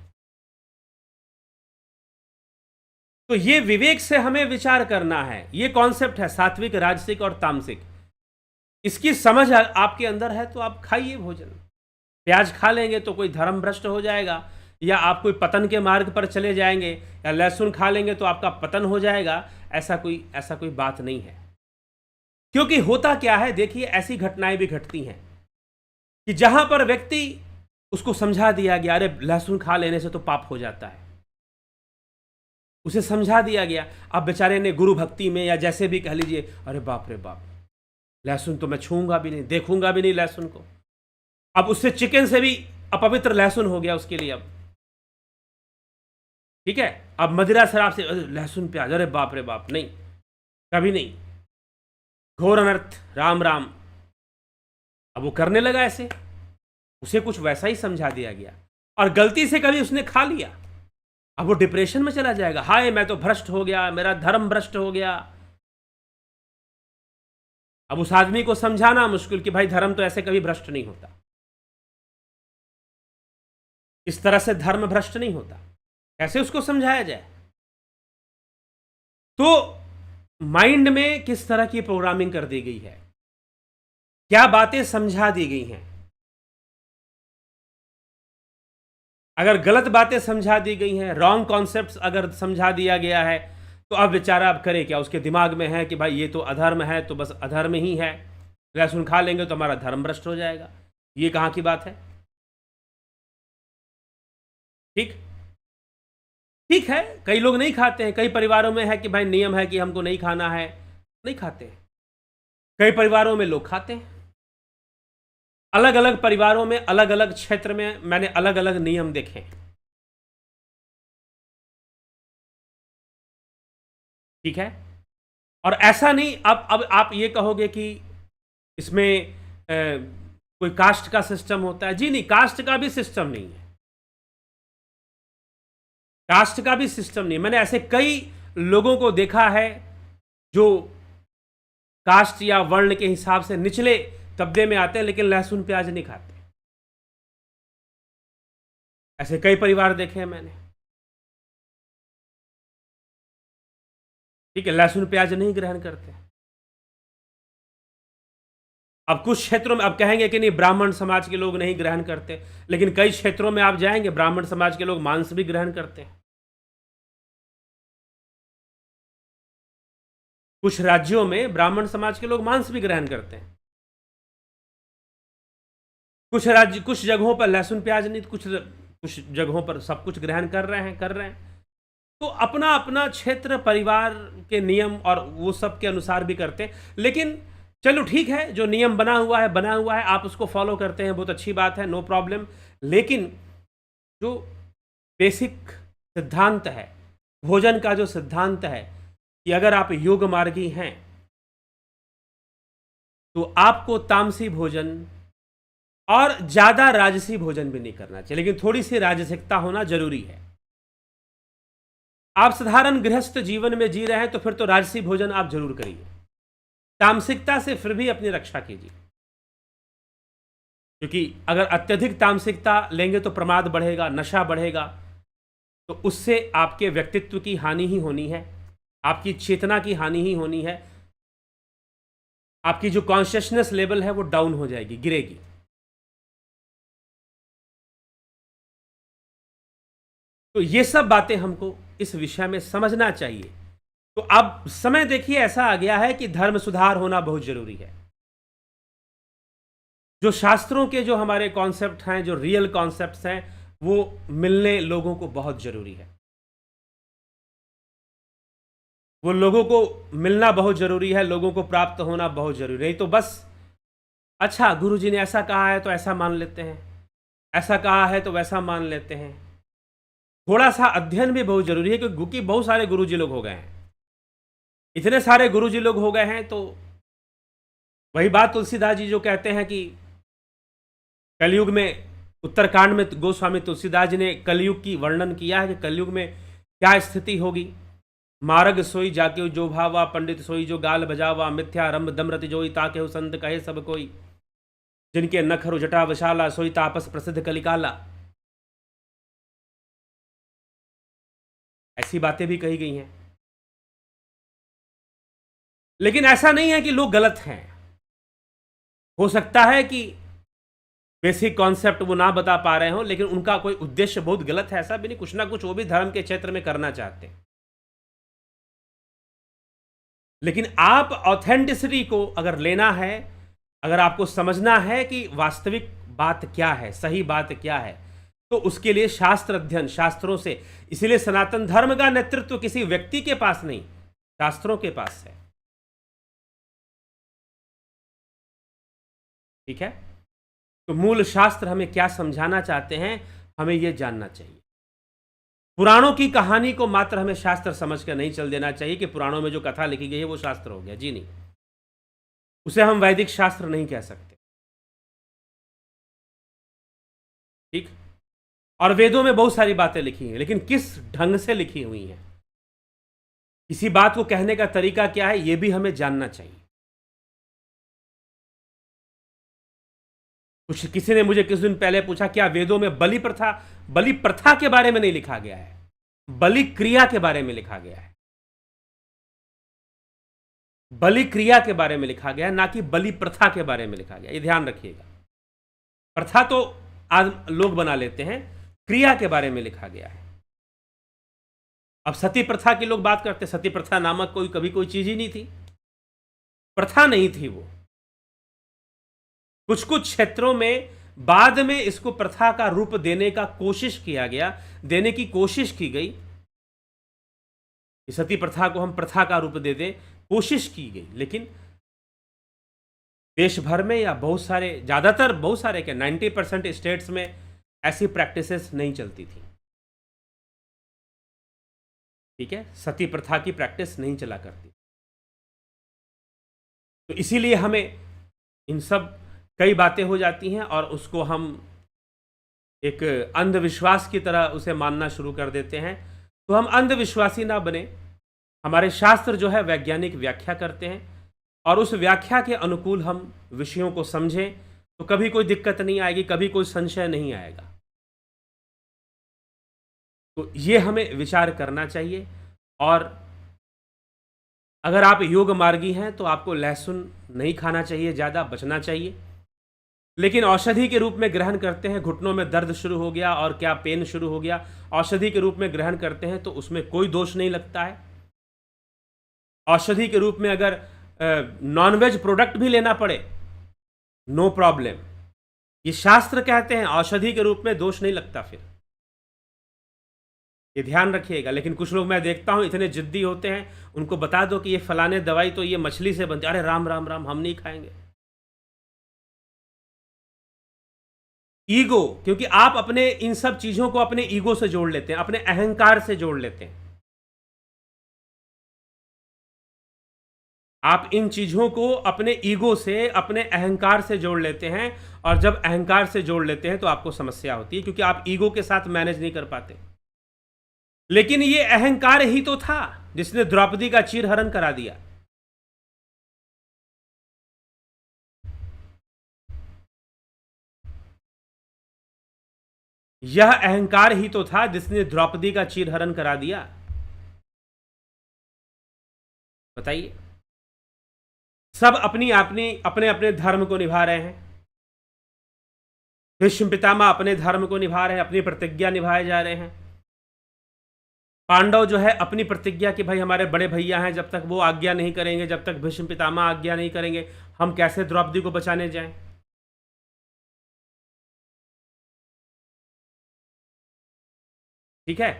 Speaker 1: तो ये विवेक से हमें विचार करना है। ये कॉन्सेप्ट है सात्विक, राजसिक और तामसिक। इसकी समझ आपके अंदर है तो आप खाइए भोजन। प्याज खा लेंगे तो कोई धर्म भ्रष्ट हो जाएगा, या आप कोई पतन के मार्ग पर चले जाएंगे, या लहसुन खा लेंगे तो आपका पतन हो जाएगा। ऐसा कोई बात नहीं है। क्योंकि होता क्या है, देखिए, ऐसी घटनाएं भी घटती हैं कि जहां पर व्यक्ति, उसको समझा दिया गया, अरे लहसुन खा लेने से तो पाप हो जाता है, उसे समझा दिया गया। अब बेचारे ने गुरु भक्ति में या जैसे भी कह लीजिए, अरे बाप रे बाप, लहसुन तो मैं छूंगा भी नहीं, देखूंगा भी नहीं लहसुन को। अब उससे चिकन से भी अपवित्र लहसुन हो गया उसके लिए। अब ठीक है, अब मदिरा शराब से लहसुन प्याज, अरे बाप रे बाप, नहीं, कभी नहीं, घोर अनर्थ, राम राम। अब वो करने लगा ऐसे, उसे कुछ वैसा ही समझा दिया गया, और गलती से कभी उसने खा लिया, अब वो डिप्रेशन में चला जाएगा, हाय मैं तो भ्रष्ट हो गया, मेरा धर्म भ्रष्ट हो गया। अब उस आदमी को समझाना मुश्किल कि भाई धर्म तो ऐसे कभी भ्रष्ट नहीं होता, इस तरह से धर्म भ्रष्ट नहीं होता। कैसे उसको समझाया जाए? तो माइंड में किस तरह की प्रोग्रामिंग कर दी गई है, क्या बातें समझा दी गई हैं। अगर गलत बातें समझा दी गई हैं, रॉन्ग कॉन्सेप्ट्स अगर समझा दिया गया है, तो अब बेचारा अब करे क्या? उसके दिमाग में है कि भाई ये तो अधर्म है, तो बस अधर्म ही है, लहसुन खा लेंगे तो हमारा धर्म भ्रष्ट हो जाएगा। ये कहाँ की बात है? ठीक ठीक है, कई लोग नहीं खाते हैं, कई परिवारों में है कि भाई नियम है कि हमको नहीं खाना है, नहीं खाते हैं। कई परिवारों में लोग खाते हैं। अलग अलग परिवारों में, अलग अलग क्षेत्र में मैंने अलग अलग नियम देखे हैं। ठीक है, और ऐसा नहीं, अब आप ये कहोगे कि इसमें कोई कास्ट का सिस्टम होता है। जी नहीं, कास्ट का भी सिस्टम नहीं है, कास्ट का भी सिस्टम नहीं। मैंने ऐसे कई लोगों को देखा है जो कास्ट या वर्ण के हिसाब से निचले तबके में आते हैं, लेकिन लहसुन प्याज नहीं खाते। ऐसे कई परिवार देखे हैं मैंने। ठीक है, लहसुन प्याज नहीं ग्रहण करते। अब कुछ क्षेत्रों में अब कहेंगे कि नहीं ब्राह्मण समाज के लोग नहीं ग्रहण करते, लेकिन कई क्षेत्रों में आप जाएंगे ब्राह्मण समाज के लोग मांस भी ग्रहण करते हैं। कुछ राज्यों में ब्राह्मण समाज के लोग मांस भी ग्रहण करते हैं। कुछ राज्य कुछ जगहों पर लहसुन प्याज नहीं, कुछ जगहों पर सब कुछ ग्रहण कर रहे हैं। तो अपना अपना क्षेत्र परिवार के नियम और वो सब के अनुसार भी करते हैं। लेकिन चलो ठीक है, जो नियम बना हुआ है आप उसको फॉलो करते हैं, बहुत अच्छी बात है, नो प्रॉब्लम। लेकिन जो बेसिक सिद्धांत है, भोजन का जो सिद्धांत है कि अगर आप योग मार्गी हैं तो आपको तामसी भोजन और ज्यादा राजसी भोजन भी नहीं करना चाहिए, लेकिन थोड़ी सी राजसिकता होना जरूरी है। आप साधारण गृहस्थ जीवन में जी रहे हैं तो फिर तो राजसी भोजन आप जरूर करिए, तामसिकता से फिर भी अपनी रक्षा कीजिए, क्योंकि अगर अत्यधिक तामसिकता लेंगे तो प्रमाद बढ़ेगा, नशा बढ़ेगा, तो उससे आपके व्यक्तित्व की हानि ही होनी है, आपकी चेतना की हानि ही होनी है, आपकी जो कॉन्शियसनेस लेवल है वो डाउन हो जाएगी, गिरेगी। तो ये सब बातें हमको इस विषय में समझना चाहिए। तो अब समय देखिए ऐसा आ गया है कि धर्म सुधार होना बहुत जरूरी है। जो शास्त्रों के जो हमारे कॉन्सेप्ट हैं, जो रियल कॉन्सेप्ट्स हैं, वो मिलने लोगों को बहुत जरूरी है। वो लोगों को मिलना बहुत जरूरी है, लोगों को प्राप्त होना बहुत जरूरी है। नहीं तो बस अच्छा गुरुजी ने ऐसा कहा है तो ऐसा मान लेते हैं, ऐसा कहा है तो वैसा मान लेते हैं। थोड़ा सा अध्ययन भी बहुत जरूरी है, क्योंकि बहुत सारे गुरुजी लोग हो गए हैं, इतने सारे गुरुजी लोग हो गए हैं। तो वही बात तुलसीदास जी जो कहते हैं कि कलयुग में, उत्तरकांड में गोस्वामी तुलसीदास जी ने कलयुग की वर्णन किया है कि कलयुग में क्या स्थिति होगी। मार्ग सोई जाके जो भावा, पंडित सोई जो गाल बजावा, मिथ्या रंभ दमरति जोई ताके हो संत कहे सब कोई, जिनके नखरु जटा विशाला, सोई तापस प्रसिद्ध कलिकाला। ऐसी बातें भी कही गई हैं। लेकिन ऐसा नहीं है कि लोग गलत हैं। हो सकता है कि बेसिक कॉन्सेप्ट वो ना बता पा रहे हो, लेकिन उनका कोई उद्देश्य बहुत गलत है ऐसा भी नहीं, कुछ ना कुछ वो भी धर्म के क्षेत्र में करना चाहते हैं। लेकिन आप ऑथेंटिसिटी को अगर लेना है, अगर आपको समझना है कि वास्तविक बात क्या है, सही बात क्या है, तो उसके लिए शास्त्र अध्ययन, शास्त्रों से। इसीलिए सनातन धर्म का नेतृत्व किसी व्यक्ति के पास नहीं, शास्त्रों के पास है। ठीक है, तो मूल शास्त्र हमें क्या समझाना चाहते हैं, हमें यह जानना चाहिए। पुराणों की कहानी को मात्र हमें शास्त्र समझकर नहीं चल देना चाहिए कि पुराणों में जो कथा लिखी गई है वो शास्त्र हो गया, जी नहीं, उसे हम वैदिक शास्त्र नहीं कह सकते। ठीक, और वेदों में बहुत सारी बातें लिखी हैं, लेकिन किस ढंग से लिखी हुई हैं, किसी बात को कहने का तरीका क्या है, यह भी हमें जानना चाहिए। कुछ किसी ने मुझे कुछ दिन पहले पूछा क्या वेदों में बलि प्रथा के बारे में नहीं लिखा गया है, बलि क्रिया के बारे में लिखा गया है। बलि क्रिया के बारे में लिखा गया है, ना कि बलि प्रथा के बारे में लिखा गया, ये ध्यान रखिएगा। प्रथा तो आज लोग बना लेते हैं, क्रिया के बारे में लिखा गया है। अब सती प्रथा की लोग बात करते, सती प्रथा नामक कभी कोई चीज ही नहीं थी, प्रथा नहीं थी वो। कुछ कुछ क्षेत्रों में बाद में इसको प्रथा का रूप देने का कोशिश किया गया, देने की कोशिश की गई, सती प्रथा को हम प्रथा का रूप दे दें, कोशिश की गई। लेकिन देश भर में या बहुत सारे के 90% स्टेट्स में ऐसी प्रैक्टिसेस नहीं चलती थी। ठीक है, सती प्रथा की प्रैक्टिस नहीं चला करती। तो इसीलिए हमें इन सब कई बातें हो जाती हैं और उसको हम एक अंधविश्वास की तरह उसे मानना शुरू कर देते हैं। तो हम अंधविश्वासी ना बने, हमारे शास्त्र जो है वैज्ञानिक व्याख्या करते हैं और उस व्याख्या के अनुकूल हम विषयों को समझें, तो कभी कोई दिक्कत नहीं आएगी, कभी कोई संशय नहीं आएगा। तो ये हमें विचार करना चाहिए। और अगर आप योग मार्गी हैं तो आपको लहसुन नहीं खाना चाहिए, ज़्यादा बचना चाहिए। लेकिन औषधि के रूप में ग्रहण करते हैं, घुटनों में दर्द शुरू हो गया और क्या पेन शुरू हो गया, औषधि के रूप में ग्रहण करते हैं तो उसमें कोई दोष नहीं लगता है। औषधि के रूप में अगर नॉनवेज प्रोडक्ट भी लेना पड़े, नो प्रॉब्लम। ये शास्त्र कहते हैं औषधि के रूप में दोष नहीं लगता। फिर ये ध्यान रखिएगा। लेकिन कुछ लोग मैं देखता हूं इतने जिद्दी होते हैं, उनको बता दो कि ये फलाने दवाई तो ये मछली से बनती है, अरे राम राम राम, हम नहीं खाएंगे। ईगो, क्योंकि आप अपने इन सब चीजों को अपने ईगो से जोड़ लेते हैं, अपने अहंकार से जोड़ लेते हैं। आप इन चीजों को अपने ईगो से, अपने अहंकार से जोड़ लेते हैं, और जब अहंकार से जोड़ लेते हैं तो आपको समस्या होती है, क्योंकि आप ईगो के साथ मैनेज नहीं कर पाते। लेकिन ये अहंकार ही तो था जिसने द्रौपदी का चीरहरण करा दिया। यह अहंकार ही तो था जिसने द्रौपदी का चीरहरण करा दिया। बताइए। सब अपनी अपनी अपने अपने धर्म को निभा रहे हैं। भीष्म पितामह अपने धर्म को निभा रहे हैं, अपनी प्रतिज्ञा निभाए जा रहे हैं। पांडव जो है अपनी प्रतिज्ञा कि भाई हमारे बड़े भैया हैं, जब तक वो आज्ञा नहीं करेंगे, जब तक भीष्म पितामह आज्ञा नहीं करेंगे, हम कैसे द्रौपदी को बचाने जाएं। ठीक है।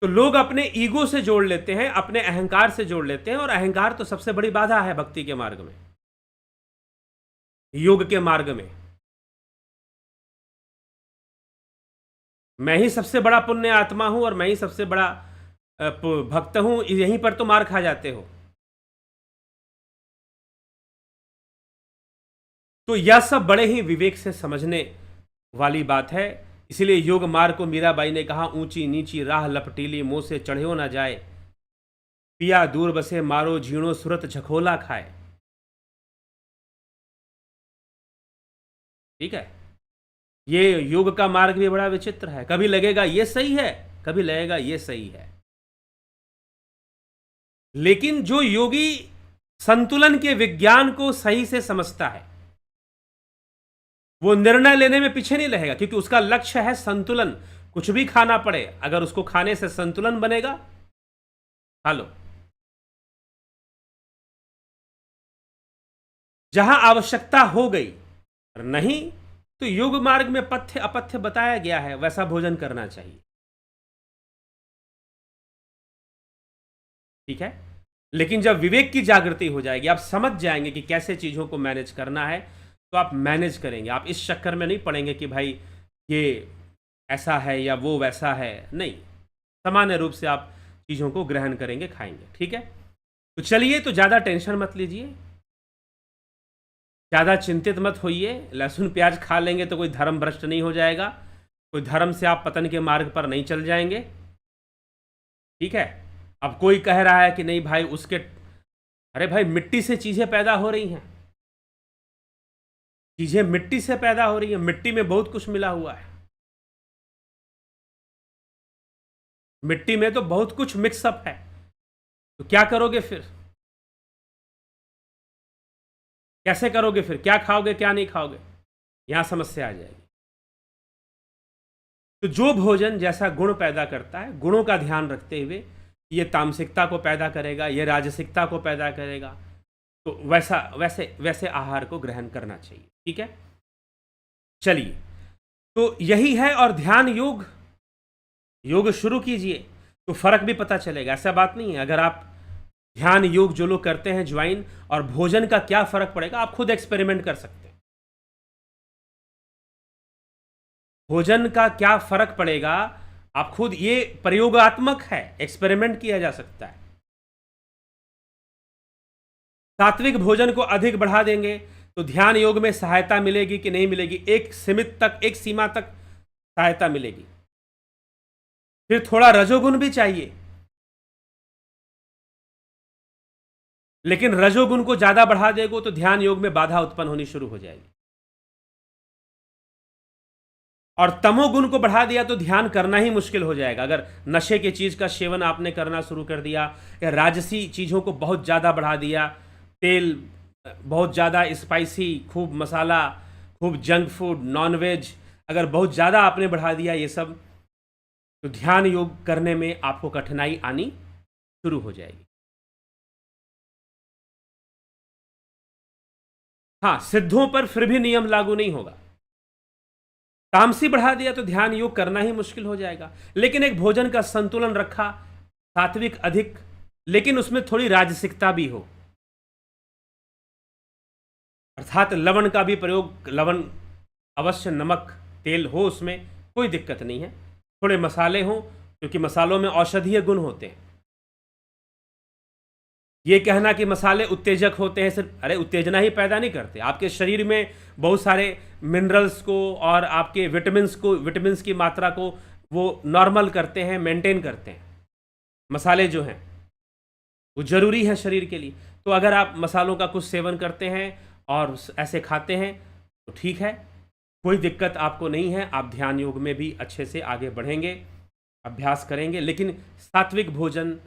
Speaker 1: तो लोग अपने ईगो से जोड़ लेते हैं, अपने अहंकार से जोड़ लेते हैं, और अहंकार तो सबसे बड़ी बाधा है भक्ति के मार्ग में, योग के मार्ग में। मैं ही सबसे बड़ा पुण्य आत्मा हूं और मैं ही सबसे बड़ा भक्त हूं, यहीं पर तो मार खा जाते हो। तो यह सब बड़े ही विवेक से समझने वाली बात है। इसलिए योग मार्ग को मीराबाई ने कहा, ऊंची नीची राह लपटीली, मुंह से चढ़ियो ना जाए, पिया दूर बसे मारो झीणो सुरत झखोला खाए। ठीक है। ये योग का मार्ग भी बड़ा विचित्र है, कभी लगेगा ये सही है, कभी लगेगा ये सही है। लेकिन जो योगी संतुलन के विज्ञान को सही से समझता है, वो निर्णय लेने में पीछे नहीं रहेगा, क्योंकि उसका लक्ष्य है संतुलन। कुछ भी खाना पड़े, अगर उसको खाने से संतुलन बनेगा, खा लो। जहां आवश्यकता हो गई, और नहीं तो योग मार्ग में पथ्य अपथ्य बताया गया है, वैसा भोजन करना चाहिए। ठीक है। लेकिन जब विवेक की जागृति हो जाएगी, आप समझ जाएंगे कि कैसे चीजों को मैनेज करना है, तो आप मैनेज करेंगे। आप इस चक्कर में नहीं पड़ेंगे कि भाई ये ऐसा है या वो वैसा है, नहीं। सामान्य रूप से आप चीज़ों को ग्रहण करेंगे, खाएंगे। ठीक है। तो चलिए, तो ज़्यादा टेंशन मत लीजिए, ज़्यादा चिंतित मत होइए। लहसुन प्याज खा लेंगे तो कोई धर्म भ्रष्ट नहीं हो जाएगा, कोई धर्म से आप पतन के मार्ग पर नहीं चल जाएंगे। ठीक है। अब कोई कह रहा है कि नहीं भाई उसके, अरे भाई मिट्टी से चीज़ें पैदा हो रही हैं, चीज़ें मिट्टी से पैदा हो रही हैं, मिट्टी में बहुत कुछ मिला हुआ है, मिट्टी में तो बहुत कुछ मिक्सअप है। तो क्या करोगे फिर, कैसे करोगे फिर, क्या खाओगे क्या नहीं खाओगे, यहां समस्या आ जाएगी। तो जो भोजन जैसा गुण पैदा करता है, गुणों का ध्यान रखते हुए, ये तामसिकता को पैदा करेगा, ये राजसिकता को पैदा करेगा, तो वैसा वैसे वैसे आहार को ग्रहण करना चाहिए। ठीक है। चलिए, तो यही है। और ध्यान योग, योग शुरू कीजिए तो फर्क भी पता चलेगा। ऐसा बात नहीं है, अगर आप ध्यान योग जो लोग करते हैं ज्वाइन, और भोजन का क्या फर्क पड़ेगा, आप खुद एक्सपेरिमेंट कर सकते हैं। भोजन का क्या फर्क पड़ेगा, आप खुद, ये प्रयोगात्मक है, एक्सपेरिमेंट किया जा सकता है। सात्विक भोजन को अधिक बढ़ा देंगे तो ध्यान योग में सहायता मिलेगी कि नहीं मिलेगी, एक सीमित तक, एक सीमा तक सहायता मिलेगी। फिर थोड़ा रजोगुण भी चाहिए, लेकिन रजोगुण को ज्यादा बढ़ा देगो तो ध्यान योग में बाधा उत्पन्न होनी शुरू हो जाएगी। और तमोगुण को बढ़ा दिया तो ध्यान करना ही मुश्किल हो जाएगा। अगर नशे की चीज़ का सेवन आपने करना शुरू कर दिया या राजसी चीज़ों को बहुत ज़्यादा बढ़ा दिया, तेल बहुत ज़्यादा स्पाइसी, खूब मसाला, खूब जंक फूड, नॉनवेज अगर बहुत ज़्यादा आपने बढ़ा दिया ये सब, तो ध्यान योग करने में आपको कठिनाई आनी शुरू हो जाएगी। हाँ, सिद्धों पर फिर भी नियम लागू नहीं होगा। तामसी बढ़ा दिया तो ध्यान योग करना ही मुश्किल हो जाएगा। लेकिन एक भोजन का संतुलन रखा, सात्विक अधिक, लेकिन उसमें थोड़ी राजसिकता भी हो, अर्थात लवण का भी प्रयोग, लवण अवश्य, नमक, तेल हो उसमें, कोई दिक्कत नहीं है। थोड़े मसाले हों, क्योंकि मसालों में औषधीय गुण होते हैं। ये कहना कि मसाले उत्तेजक होते हैं, सिर्फ अरे उत्तेजना ही पैदा नहीं करते, आपके शरीर में बहुत सारे मिनरल्स को और आपके विटामिन्स की मात्रा को वो नॉर्मल करते हैं, मेंटेन करते हैं। मसाले जो हैं वो ज़रूरी है शरीर के लिए। तो अगर आप मसालों का कुछ सेवन करते हैं और ऐसे खाते हैं तो ठीक है, कोई दिक्कत आपको नहीं है। आप ध्यान योग में भी अच्छे से आगे बढ़ेंगे, अभ्यास करेंगे। लेकिन सात्विक भोजन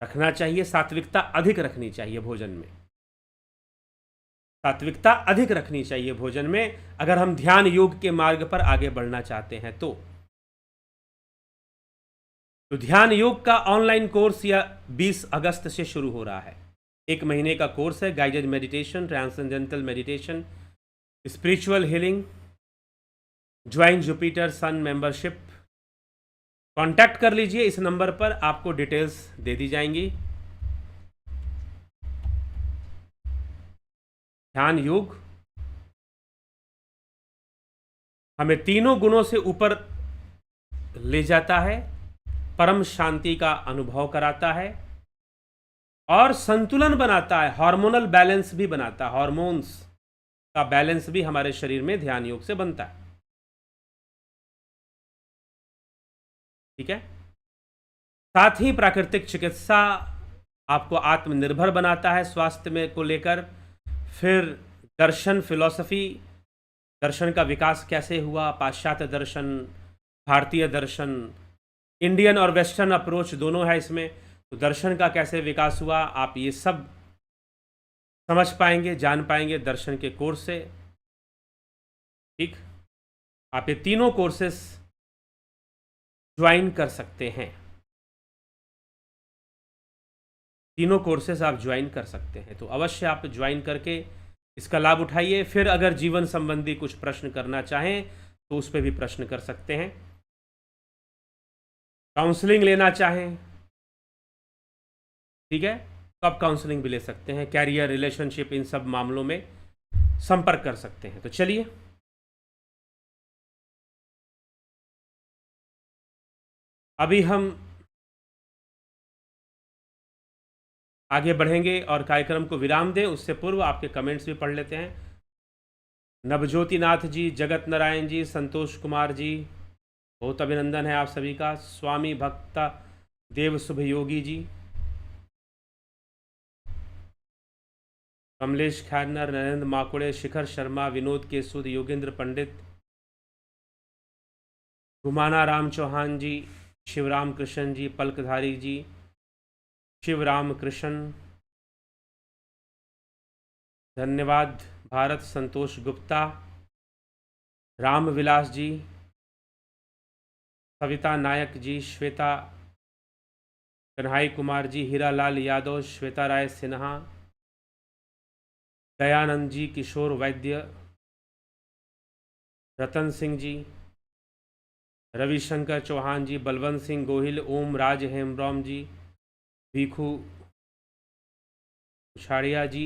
Speaker 1: रखना चाहिए, सात्विकता अधिक रखनी चाहिए भोजन में, सात्विकता अधिक रखनी चाहिए भोजन में, अगर हम ध्यान योग के मार्ग पर आगे बढ़ना चाहते हैं तो ध्यान योग का ऑनलाइन कोर्स या 20 अगस्त से शुरू हो रहा है। 1 महीने का कोर्स है। Guided meditation, transcendental meditation, spiritual healing, join Jupiter Sun membership. Contact कर लीजिए, इस नंबर पर आपको डिटेल्स दे दी जाएंगी। ध्यान योग हमें तीनों गुणों से ऊपर ले जाता है, परम शांति का अनुभव कराता है और संतुलन बनाता है, हार्मोनल बैलेंस भी बनाता है। हार्मोन्स का बैलेंस भी हमारे शरीर में ध्यान योग से बनता है। ठीक है। साथ ही प्राकृतिक चिकित्सा आपको आत्मनिर्भर बनाता है स्वास्थ्य में को लेकर। फिर दर्शन, फिलॉसफी, दर्शन का विकास कैसे हुआ, पाश्चात्य दर्शन, भारतीय दर्शन, इंडियन और वेस्टर्न अप्रोच दोनों है इसमें। तो दर्शन का कैसे विकास हुआ, आप ये सब समझ पाएंगे, जान पाएंगे दर्शन के कोर्स से। ठीक, आप ये तीनों कोर्सेस ज्वाइन कर सकते हैं, तीनों कोर्सेस आप ज्वाइन कर सकते हैं। तो अवश्य आप ज्वाइन करके इसका लाभ उठाइए। फिर अगर जीवन संबंधी कुछ प्रश्न करना चाहें तो उस पर भी प्रश्न कर सकते हैं। काउंसलिंग लेना चाहें, ठीक है, तो आप काउंसलिंग भी ले सकते हैं। कैरियर, रिलेशनशिप, इन सब मामलों में संपर्क कर सकते हैं। तो चलिए अभी हम आगे बढ़ेंगे और कार्यक्रम को विराम दें उससे पूर्व आपके कमेंट्स भी पढ़ लेते हैं। नवज्योति नाथ जी, जगत नारायण जी, संतोष कुमार जी, बहुत अभिनंदन है आप सभी का। स्वामी भक्ता देव शुभ योगी जी, कमलेश खैरनर, नरेंद्र माकुड़े, शिखर शर्मा, विनोद केसूद, योगेंद्र पंडित, घुमाना राम चौहान जी, शिवराम कृष्ण जी, पलकधारी जी, शिवराम कृष्ण, धन्यवाद भारत, संतोष गुप्ता, राम विलास जी, सविता नायक जी, श्वेता, कन्हाई कुमार जी, हीरालाल यादव, श्वेता राय सिन्हा, दयानंद जी, किशोर वैद्य, रतन सिंह जी, रविशंकर चौहान जी, बलवंत सिंह गोहिल, ओम राज हेमब्रॉम जी, भिखू उछाड़िया जी,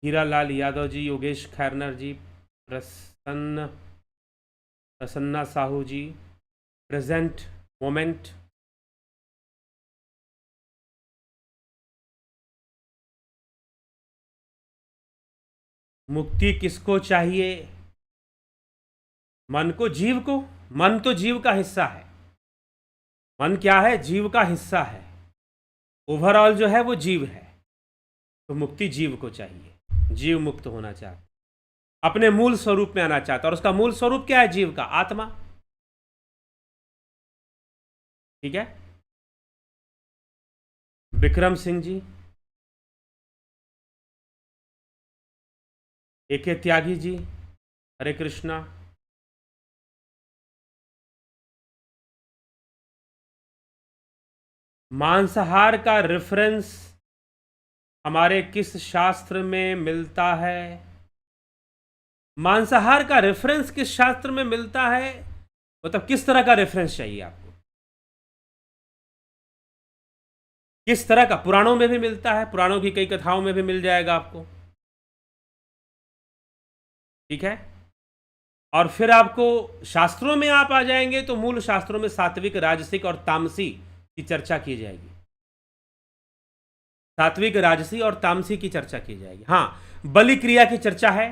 Speaker 1: हीरालाल यादव जी, योगेश खैरनर जी, प्रसन्ना साहू जी, प्रेजेंट मोमेंट, मुक्ति किसको चाहिए, मन को, जीव को। मन तो जीव का हिस्सा है। मन क्या है, जीव का हिस्सा है। ओवरऑल जो है वो जीव है। तो मुक्ति जीव को चाहिए, जीव मुक्त होना चाहता, अपने मूल स्वरूप में आना चाहता। और उसका मूल स्वरूप क्या है, जीव का, आत्मा। ठीक है। विक्रम सिंह जी, एके त्यागी जी, हरे कृष्णा। मांसाहार का रेफरेंस हमारे किस शास्त्र में मिलता है? मांसाहार का रेफरेंस किस शास्त्र में मिलता है, मतलब किस तरह का रेफरेंस चाहिए आपको? किस तरह का? पुराणों में भी मिलता है, पुराणों की कई कथाओं में भी मिल जाएगा आपको, ठीक है। और फिर आपको शास्त्रों में आप आ जाएंगे तो मूल शास्त्रों में सात्विक, राजसिक और तामसी की चर्चा की जाएगी। सात्विक, राजसी और तामसी की चर्चा की जाएगी। हाँ, बलि क्रिया की चर्चा है।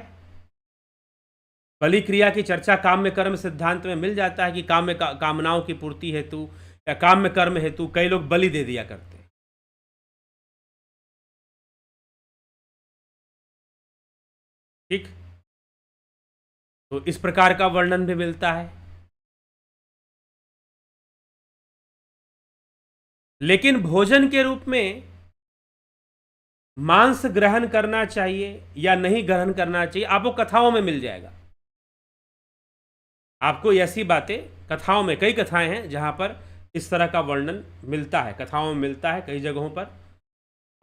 Speaker 1: बलि क्रिया की चर्चा काम्य कर्म सिद्धांत में मिल जाता है कि काम्य कामनाओं की पूर्ति हेतु या काम्य कर्म हेतु कई लोग बलि दे दिया करते हैं, ठीक। तो इस प्रकार का वर्णन भी मिलता है। लेकिन भोजन के रूप में मांस ग्रहण करना चाहिए या नहीं ग्रहण करना चाहिए, आपको कथाओं में मिल जाएगा। आपको ऐसी बातें कथाओं में, कई कथाएं हैं जहां पर इस तरह का वर्णन मिलता है, कथाओं में मिलता है कई जगहों पर।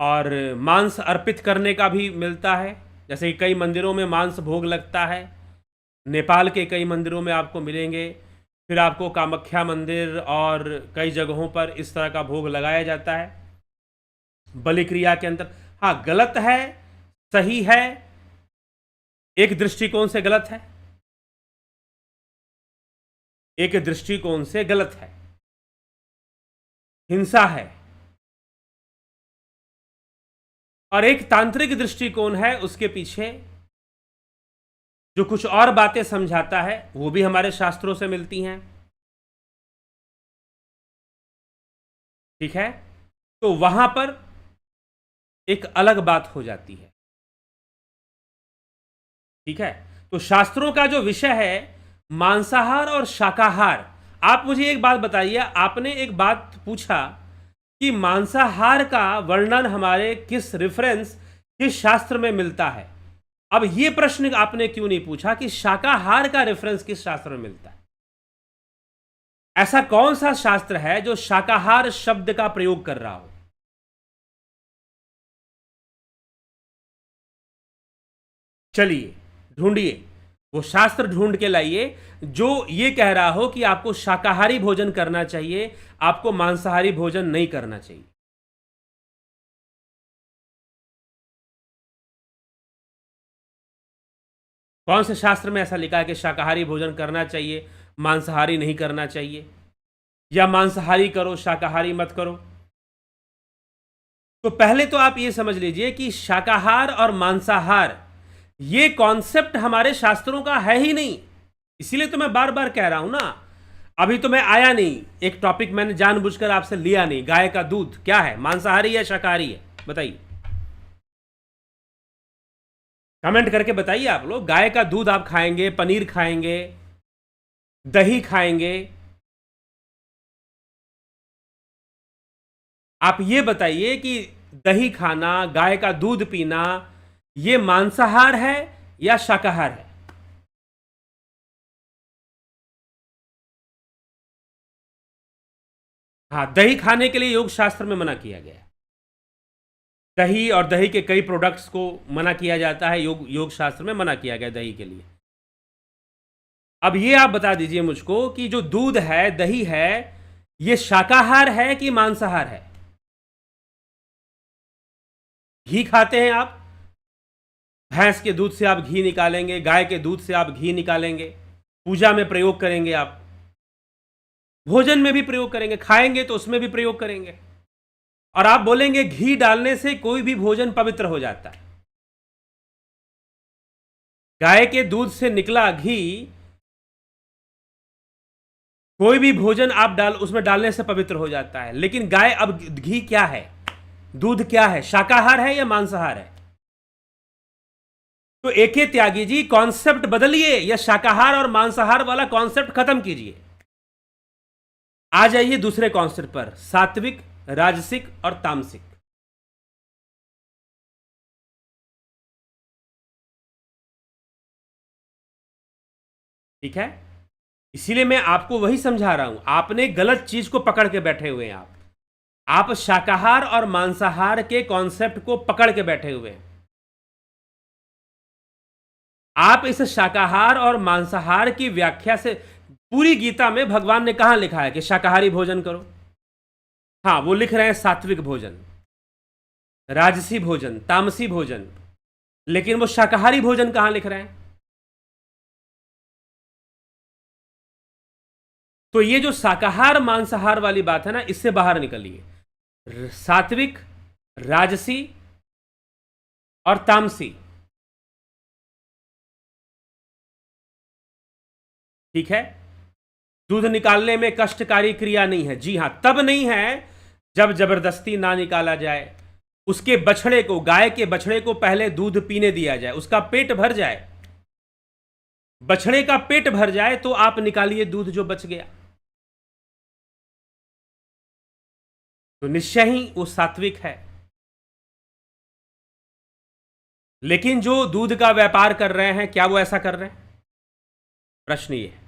Speaker 1: और मांस अर्पित करने का भी मिलता है, जैसे कि कई मंदिरों में मांस भोग लगता है। नेपाल के कई मंदिरों में आपको मिलेंगे, फिर आपको कामाख्या मंदिर और कई जगहों पर इस तरह का भोग लगाया जाता है बलि क्रिया के अंदर। हाँ, गलत है, सही है, एक दृष्टिकोण से गलत है, एक दृष्टिकोण से गलत है, हिंसा है। और एक तांत्रिक दृष्टिकोण है, उसके पीछे जो कुछ और बातें समझाता है, वो भी हमारे शास्त्रों से मिलती हैं, ठीक है। तो वहां पर एक अलग बात हो जाती है, ठीक है। तो शास्त्रों का जो विषय है मांसाहार और शाकाहार। आप मुझे एक बात बताइए, आपने एक बात पूछा कि मांसाहार का वर्णन हमारे किस रेफरेंस, किस शास्त्र में मिलता है। अब यह प्रश्न आपने क्यों नहीं पूछा कि शाकाहार का रेफरेंस किस शास्त्र में मिलता है? ऐसा कौन सा शास्त्र है जो शाकाहार शब्द का प्रयोग कर रहा हो? चलिए ढूंढिए, वो शास्त्र ढूंढ के लाइए जो ये कह रहा हो कि आपको शाकाहारी भोजन करना चाहिए, आपको मांसाहारी भोजन नहीं करना चाहिए। कौन से शास्त्र में ऐसा लिखा है कि शाकाहारी भोजन करना चाहिए, मांसाहारी नहीं करना चाहिए, या मांसाहारी करो शाकाहारी मत करो? तो पहले तो आप ये समझ लीजिए कि शाकाहार और मांसाहार ये कॉन्सेप्ट हमारे शास्त्रों का है ही नहीं। इसीलिए तो मैं बार बार कह रहा हूं ना, अभी तो मैं आया नहीं, एक टॉपिक मैंने जानबूझकर आपसे लिया नहीं। गाय का दूध क्या है, मांसाहारी या शाकाहारी है, बताइए, कमेंट करके बताइए आप लोग। गाय का दूध आप खाएंगे, पनीर खाएंगे, दही खाएंगे, आप ये बताइए कि दही खाना, गाय का दूध पीना, ये मांसाहार है या शाकाहार है? हाँ, दही खाने के लिए योग शास्त्र में मना किया गया है। दही और दही के कई प्रोडक्ट्स को मना किया जाता है, योग शास्त्र में मना किया गया दही के लिए। अब ये आप बता दीजिए मुझको कि जो दूध है, दही है, ये शाकाहार है कि मांसाहार है? घी खाते हैं आप, भैंस के दूध से आप घी निकालेंगे, गाय के दूध से आप घी निकालेंगे, पूजा में प्रयोग करेंगे, आप भोजन में भी प्रयोग करेंगे, खाएंगे तो उसमें भी प्रयोग करेंगे। और आप बोलेंगे घी डालने से कोई भी भोजन पवित्र हो जाता है। गाय के दूध से निकला घी, कोई भी भोजन आप उसमें डालने से पवित्र हो जाता है। लेकिन गाय, अब घी क्या है, दूध क्या है, शाकाहार है या मांसाहार है? तो एके त्यागी जी, कॉन्सेप्ट बदलिए, या शाकाहार और मांसाहार वाला कॉन्सेप्ट खत्म कीजिए। आ जाइए दूसरे कॉन्सेप्ट पर, सात्विक, राजसिक और तामसिक। ठीक है, इसीलिए मैं आपको वही समझा रहा हूं, आपने गलत चीज को पकड़ के बैठे हुए हैं। आप शाकाहार और मांसाहार के कॉन्सेप्ट को पकड़ के बैठे हुए हैं। आप इस शाकाहार और मांसाहार की व्याख्या से, पूरी गीता में भगवान ने कहां लिखा है कि शाकाहारी भोजन करो? हाँ, वो लिख रहे हैं सात्विक भोजन, राजसी भोजन, तामसी भोजन, लेकिन वो शाकाहारी भोजन कहां लिख रहे हैं? तो ये जो शाकाहार मांसाहार वाली बात है ना, इससे बाहर निकलिए। सात्विक, राजसी और तामसी, ठीक है। दूध निकालने में कष्टकारी क्रिया नहीं है, जी हां, तब नहीं है जब जबरदस्ती ना निकाला जाए। उसके बछड़े को, गाय के बछड़े को पहले दूध पीने दिया जाए, उसका पेट भर जाए, बछड़े का पेट भर जाए, तो आप निकालिए दूध जो बच गया, तो निश्चय ही वो सात्विक है। लेकिन जो दूध का व्यापार कर रहे हैं, क्या वो ऐसा कर रहे हैं? प्रश्न ये है,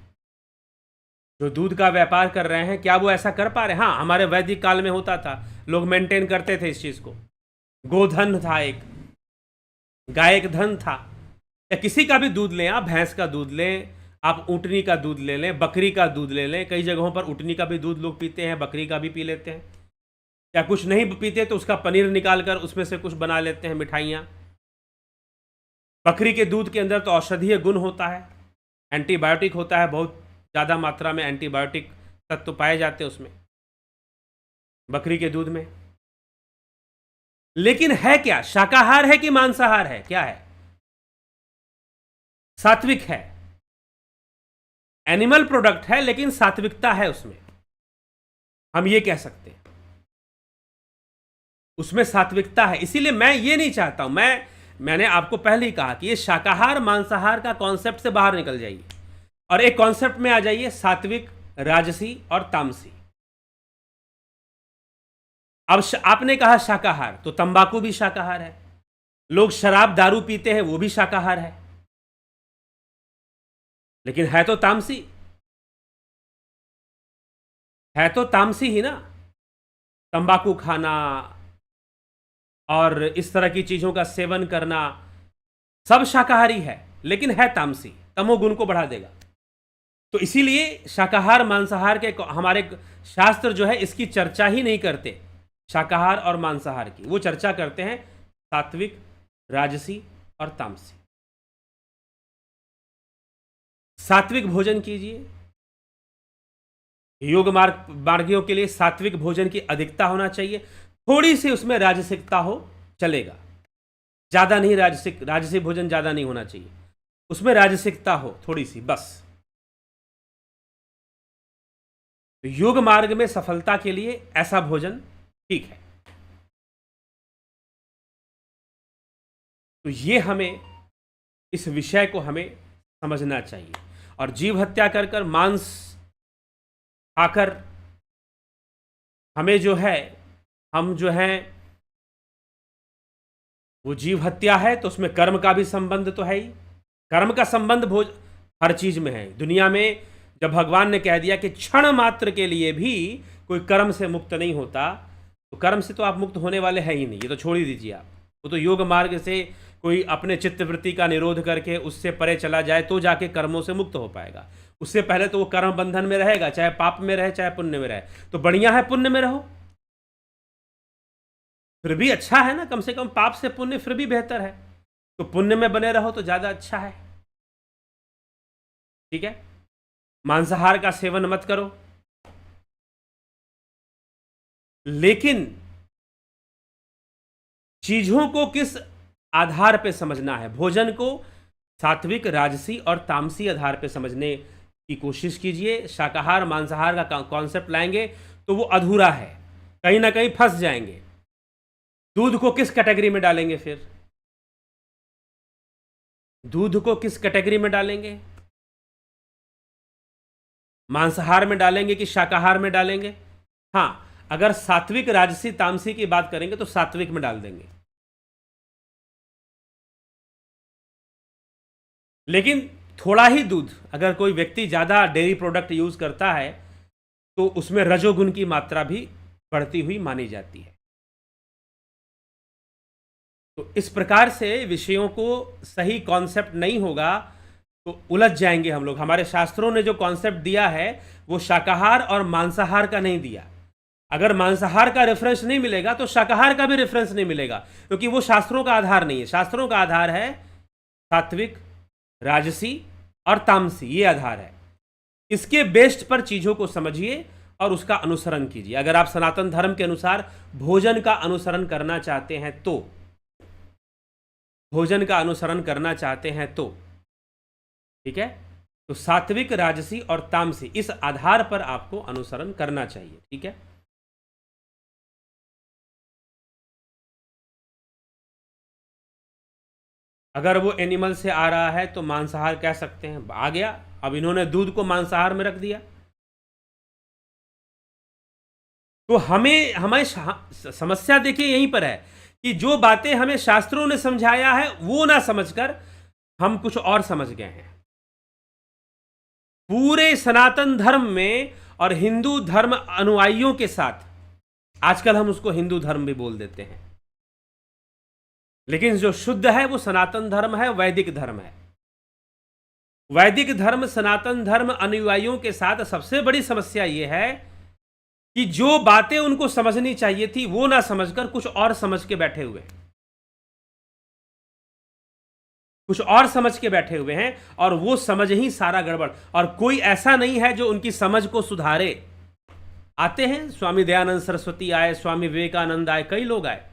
Speaker 1: जो दूध का व्यापार कर रहे हैं, क्या वो ऐसा कर पा रहे हैं? हाँ, हमारे वैदिक काल में होता था, लोग मेंटेन करते थे इस चीज को। गोधन था, एक गाय एक धन था। या किसी का भी दूध लें, आप भैंस का दूध लें, आप ऊँटनी का दूध ले लें, बकरी का दूध ले लें। कई जगहों पर ऊँटनी का भी दूध लोग पीते हैं, बकरी का भी पी लेते हैं। या कुछ नहीं पीते तो उसका पनीर निकाल कर उसमें से कुछ बना लेते हैं, मिठाइयाँ। बकरी के दूध के अंदर तो औषधीय गुण होता है, एंटीबायोटिक होता है, बहुत ज़्यादा मात्रा में एंटीबायोटिक तत्व पाए जाते हैं उसमें, बकरी के दूध में। लेकिन है क्या? शाकाहार है कि मांसाहार है? क्या है? सात्विक है, एनिमल प्रोडक्ट है, लेकिन सात्विकता है उसमें, हम ये कह सकते हैं उसमें सात्विकता है। इसीलिए मैं ये नहीं चाहता हूं, मैंने आपको पहले ही कहा कि ये शाकाहार मांसाहार का कॉन्सेप्ट से बाहर निकल जाइए और एक कॉन्सेप्ट में आ जाइए, सात्विक, राजसी और तामसी। अब आपने कहा शाकाहार, तो तंबाकू भी शाकाहार है, लोग शराब दारू पीते हैं, वो भी शाकाहार है, लेकिन है तो तामसी, है तो तामसी ही ना। तंबाकू खाना और इस तरह की चीजों का सेवन करना सब शाकाहारी है, लेकिन है तामसी, तमोगुण को बढ़ा देगा। तो इसीलिए शाकाहार मांसाहार के हमारे शास्त्र जो है इसकी चर्चा ही नहीं करते, शाकाहार और मांसाहार की। वो चर्चा करते हैं सात्विक, राजसी और तामसी। सात्विक भोजन कीजिए, योग मार्गियों के लिए सात्विक भोजन की अधिकता होना चाहिए, थोड़ी सी उसमें राजसिकता हो चलेगा, ज्यादा नहीं। राजसिक भोजन ज्यादा नहीं होना चाहिए, उसमें राजसिकता हो थोड़ी सी बस। तो योग मार्ग में सफलता के लिए ऐसा भोजन ठीक है। तो ये हमें, इस विषय को हमें समझना चाहिए। और जीव हत्या कर कर, मांस खाकर हमें जो है, हम जो हैं, वो जीव हत्या है, तो उसमें कर्म का भी संबंध तो है ही। कर्म का संबंध हर चीज में है दुनिया में। जब भगवान ने कह दिया कि क्षण मात्र के लिए भी कोई कर्म से मुक्त नहीं होता, तो कर्म से तो आप मुक्त होने वाले हैं ही नहीं, ये तो छोड़ ही दीजिए आप। वो तो योग मार्ग से कोई अपने चित्तवृत्ति का निरोध करके उससे परे चला जाए तो जाके कर्मों से मुक्त हो पाएगा। उससे पहले तो वो कर्म बंधन में रहेगा, चाहे पाप में रहे चाहे पुण्य में रहे। तो बढ़िया है पुण्य में रहो, फिर भी अच्छा है ना, कम से कम पाप से पुण्य फिर भी बेहतर है। तो पुण्य में बने रहो तो ज्यादा अच्छा है, ठीक है। मांसाहार का सेवन मत करो, लेकिन चीजों को किस आधार पे समझना है, भोजन को सात्विक, राजसी और तामसी आधार पे समझने की कोशिश कीजिए। शाकाहार मांसाहार का कॉन्सेप्ट लाएंगे तो वो अधूरा है, कहीं ना कहीं फंस जाएंगे। दूध को किस कैटेगरी में डालेंगे? फिर दूध को किस कैटेगरी में डालेंगे? मांसाहार में डालेंगे कि शाकाहार में डालेंगे? हाँ, अगर सात्विक, राजसी, तामसी की बात करेंगे तो सात्विक में डाल देंगे। लेकिन थोड़ा ही दूध, अगर कोई व्यक्ति ज़्यादा डेयरी प्रोडक्ट यूज़ करता है तो उसमें रजोगुण की मात्रा भी बढ़ती हुई मानी जाती है। तो इस प्रकार से विषयों को सही कॉन्सेप्ट नहीं होगा तो उलझ जाएंगे हम लोग। हमारे शास्त्रों ने जो कॉन्सेप्ट दिया है वो शाकाहार और मांसाहार का नहीं दिया। अगर मांसाहार का रेफरेंस नहीं मिलेगा तो शाकाहार का भी रेफरेंस नहीं मिलेगा, क्योंकि वो शास्त्रों का आधार नहीं है। शास्त्रों का आधार है सात्विक, राजसी और तामसी, ये आधार है। इसके बेस्ड पर चीजों को समझिए और उसका अनुसरण कीजिए। अगर आप सनातन धर्म के अनुसार भोजन का अनुसरण करना चाहते हैं तो, भोजन का अनुसरण करना चाहते हैं तो ठीक है, तो सात्विक, राजसी और तामसी, इस आधार पर आपको अनुसरण करना चाहिए। ठीक है, अगर वो एनिमल से आ रहा है तो मांसाहार कह सकते हैं, आ गया। अब इन्होंने दूध को मांसाहार में रख दिया। तो हमें समस्या देखिए यहीं पर है कि जो बातें हमें शास्त्रों ने समझाया है वो ना समझकर हम कुछ और समझ गए हैं। पूरे सनातन धर्म में और हिंदू धर्म अनुयायियों के साथ, आजकल हम उसको हिंदू धर्म भी बोल देते हैं, लेकिन जो शुद्ध है वो सनातन धर्म है, वैदिक धर्म है। वैदिक धर्म, सनातन धर्म अनुयायियों के साथ सबसे बड़ी समस्या यह है कि जो बातें उनको समझनी चाहिए थी वो ना समझकर कुछ और समझ के बैठे हुए हैं, कुछ और समझ के बैठे हुए हैं, और वो समझ ही सारा गड़बड़। और कोई ऐसा नहीं है जो उनकी समझ को सुधारे। आते हैं, स्वामी दयानंद सरस्वती आए, स्वामी विवेकानंद आए, कई लोग आए,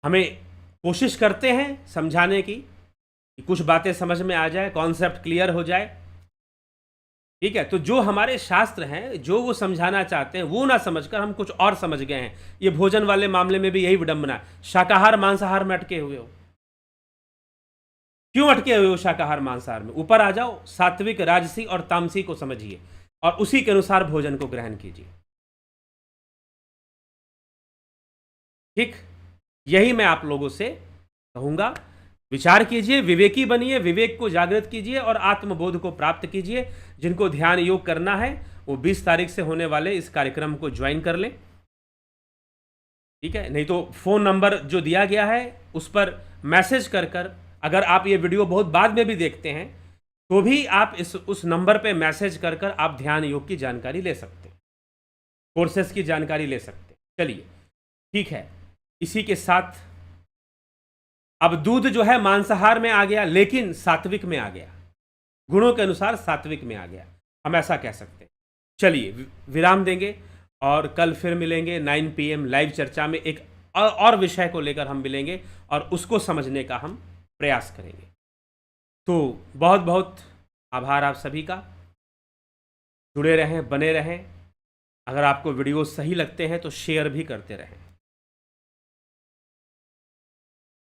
Speaker 1: हमें कोशिश करते हैं समझाने की कि कुछ बातें समझ में आ जाए, कॉन्सेप्ट क्लियर हो जाए। ठीक है, तो जो हमारे शास्त्र हैं, जो वो समझाना चाहते हैं वो ना समझकर हम कुछ और समझ गए हैं। ये भोजन वाले मामले में भी यही विडंबना है। शाकाहार मांसाहार में अटके हुए हो, क्यों अटके हुए हो शाकाहार मांसाहार में? ऊपर आ जाओ, सात्विक, राजसी और तामसी को समझिए और उसी के अनुसार भोजन को ग्रहण कीजिए। ठीक, यही मैं आप लोगों से कहूंगा। विचार कीजिए, विवेकी बनिए, विवेक को जागृत कीजिए और आत्मबोध को प्राप्त कीजिए। जिनको ध्यान योग करना है वो 20 तारीख से होने वाले इस कार्यक्रम को ज्वाइन कर लें। ठीक है, नहीं तो फोन नंबर जो दिया गया है उस पर मैसेज कर अगर आप ये वीडियो बहुत बाद में भी देखते हैं तो भी आप उस नंबर पे मैसेज कर आप ध्यान योग की जानकारी ले सकते हैं, कोर्सेस की जानकारी ले सकते हैं। चलिए ठीक है, इसी के साथ अब दूध जो है मांसाहार में आ गया, लेकिन सात्विक में आ गया, गुणों के अनुसार सात्विक में आ गया, हम ऐसा कह सकते हैं। चलिए विराम देंगे और कल फिर मिलेंगे 9 PM लाइव चर्चा में। एक और विषय को लेकर हम मिलेंगे और उसको समझने का हम प्रयास करेंगे। तो बहुत बहुत आभार आप सभी का। जुड़े रहें, बने रहें। अगर आपको वीडियो सही लगते हैं तो शेयर भी करते रहें।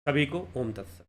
Speaker 1: सभी को ओम तत्सत।